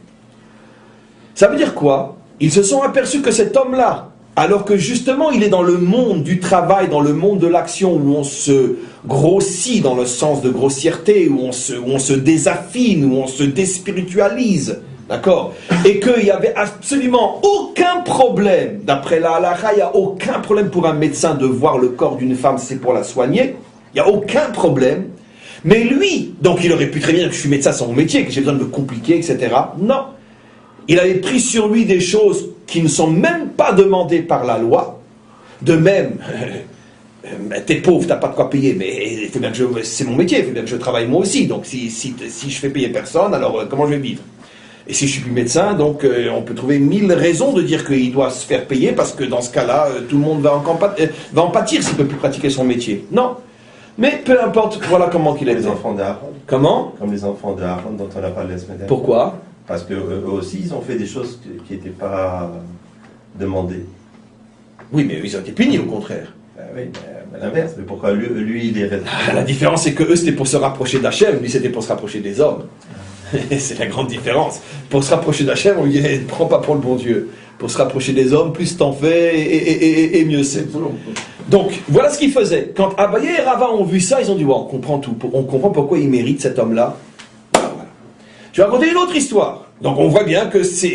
Ça veut dire quoi? Ils se sont aperçus que cet homme-là, alors que justement il est dans le monde du travail, dans le monde de l'action, où on se grossit dans le sens de grossièreté, où on se désaffine, où on se déspiritualise, d'accord? Et qu'il n'y avait absolument aucun problème, d'après la halakha, il n'y a aucun problème pour un médecin de voir le corps d'une femme, c'est pour la soigner, il n'y a aucun problème. Mais lui, donc il aurait pu très bien dire que je suis médecin, c'est mon métier, que j'ai besoin de me compliquer, etc. Non. Il avait pris sur lui des choses qui ne sont même pas demandées par la loi. De même, t'es pauvre, t'as pas de quoi payer, mais c'est mon métier, il faut bien que je travaille moi aussi. Donc si je fais payer personne, alors comment je vais vivre? Et si je suis plus médecin, donc on peut trouver 1000 raisons de dire qu'il doit se faire payer, parce que dans ce cas-là, tout le monde va en pâtir s'il ne peut plus pratiquer son métier. Non. Mais peu importe, voilà comment qu'il est. Les enfants d'Aaron. Comment? Comme les enfants d'Aaron dont on a parlé la semaine dernière. Pourquoi? Parce qu'eux aussi, ils ont fait des choses qui n'étaient pas demandées. Oui, mais ils ont été punis, au contraire. Oui, mais l'inverse. Mais pourquoi lui il est resté? La différence, c'est que eux, c'était pour se rapprocher d'Hachem, lui, c'était pour se rapprocher des hommes. C'est la grande différence. Pour se rapprocher d'Hachem, on lui dit, ne prends pas pour le bon Dieu. Pour se rapprocher des hommes, plus t'en fais, et mieux c'est. Donc, voilà ce qu'ils faisaient. Quand Abaye et Rava ont vu ça, ils ont dit, on comprend tout. On comprend pourquoi il mérite cet homme-là. Voilà. Je vais raconter une autre histoire. Donc, on voit bien que c'est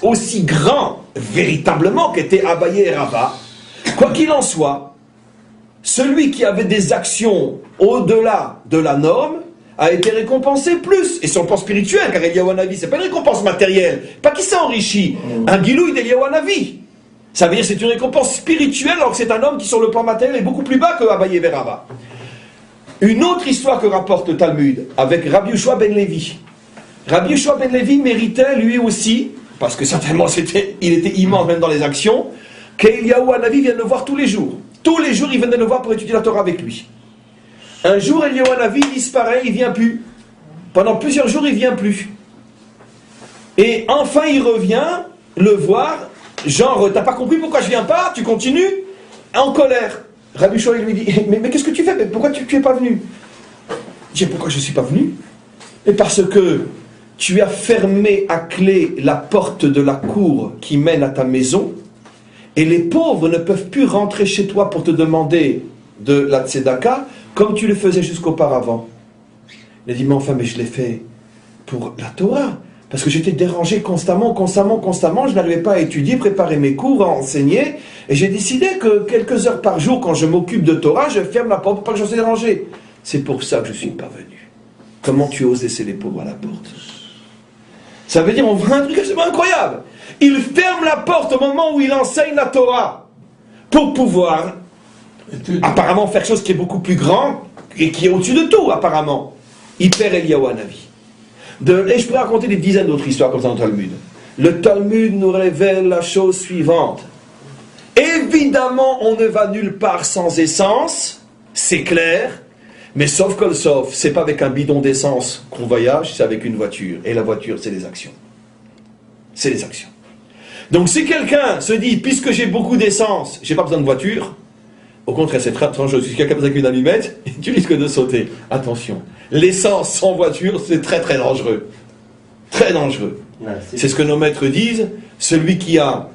aussi grand, véritablement, qu'était Abaye et Rava. Quoi qu'il en soit, celui qui avait des actions au-delà de la norme a été récompensé plus. Et sur le plan spirituel, car Eliyahu Hanavi, c'est pas une récompense matérielle. Pas qui s'est enrichi. Un gilouï d'Eliyahu Hanavi. Ça veut dire que c'est une récompense spirituelle, alors que c'est un homme qui, sur le plan matériel, est beaucoup plus bas que Abaye et Rava. Une autre histoire que rapporte le Talmud, avec Rabbi Yoshua ben Levi. Rabbi Yoshua ben Levi méritait, lui aussi, parce que certainement il était immense même dans les actions, qu'Eliyahu Hanavi vienne le voir tous les jours. Tous les jours, il venait le voir pour étudier la Torah avec lui. Un jour, Eliyahu Hanavi disparaît, il ne vient plus. Pendant plusieurs jours, il ne vient plus. Et enfin, il revient le voir, genre, t'as pas compris pourquoi je viens pas? Tu continues? En colère. Rabbi Yoshua lui dit, mais qu'est-ce que tu fais? Mais pourquoi tu es pas venu? Il dit, pourquoi je ne suis pas venu? Et parce que tu as fermé à clé la porte de la cour qui mène à ta maison, et les pauvres ne peuvent plus rentrer chez toi pour te demander de la tzedaka, comme tu le faisais jusqu'auparavant. Il a dit, mais enfin, mais je l'ai fait pour la Torah, Parce que j'étais dérangé constamment. Je n'arrivais pas à étudier, préparer mes cours, à enseigner. Et j'ai décidé que quelques heures par jour, quand je m'occupe de Torah, je ferme la porte pour pas que je sois dérangé. C'est pour ça que je suis pas venu. Comment tu oses laisser les pauvres à la porte? Ça veut dire, on voit un truc absolument incroyable. Il ferme la porte au moment où il enseigne la Torah pour pouvoir apparemment faire quelque chose qui est beaucoup plus grand et qui est au-dessus de tout, apparemment. Il perd Eliyahu Hanavi. Et je pourrais raconter des dizaines d'autres histoires comme ça dans le Talmud. Le Talmud nous révèle la chose suivante. Évidemment, on ne va nulle part sans essence, c'est clair, mais sauf que sauf, c'est pas avec un bidon d'essence qu'on voyage, c'est avec une voiture. Et la voiture, c'est les actions. C'est les actions. Donc si quelqu'un se dit, puisque j'ai beaucoup d'essence, j'ai pas besoin de voiture, au contraire, c'est très dangereux. Si quelqu'un passe avec une allumette, tu risques de sauter. Attention. L'essence sans voiture, c'est très très dangereux. Très dangereux. C'est ce que nos maîtres disent. Celui qui a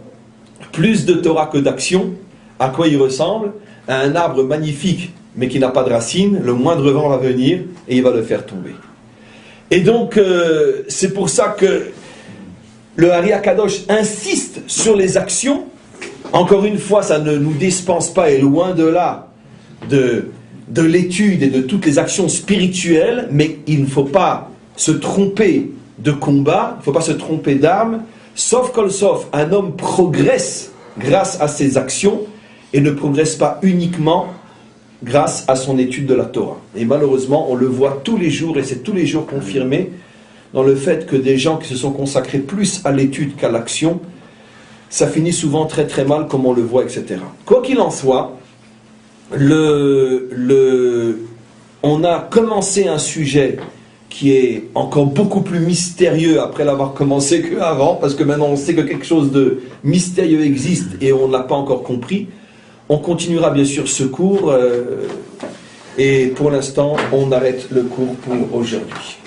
plus de Torah que d'action, à quoi il ressemble? À un arbre magnifique, mais qui n'a pas de racines. Le moindre vent va venir et il va le faire tomber. Et donc, c'est pour ça que le Hari HaKadosh insiste sur les actions. Encore une fois, ça ne nous dispense pas, et loin de là, de l'étude et de toutes les actions spirituelles, mais il ne faut pas se tromper de combat, il ne faut pas se tromper d'armes, sauf un homme progresse grâce à ses actions, et ne progresse pas uniquement grâce à son étude de la Torah. Et malheureusement, on le voit tous les jours, et c'est tous les jours confirmé, dans le fait que des gens qui se sont consacrés plus à l'étude qu'à l'action, ça finit souvent très très mal, comme on le voit, etc. Quoi qu'il en soit, on a commencé un sujet qui est encore beaucoup plus mystérieux après l'avoir commencé qu'avant, parce que maintenant on sait que quelque chose de mystérieux existe et on ne l'a pas encore compris. On continuera bien sûr ce cours, et pour l'instant on arrête le cours pour aujourd'hui.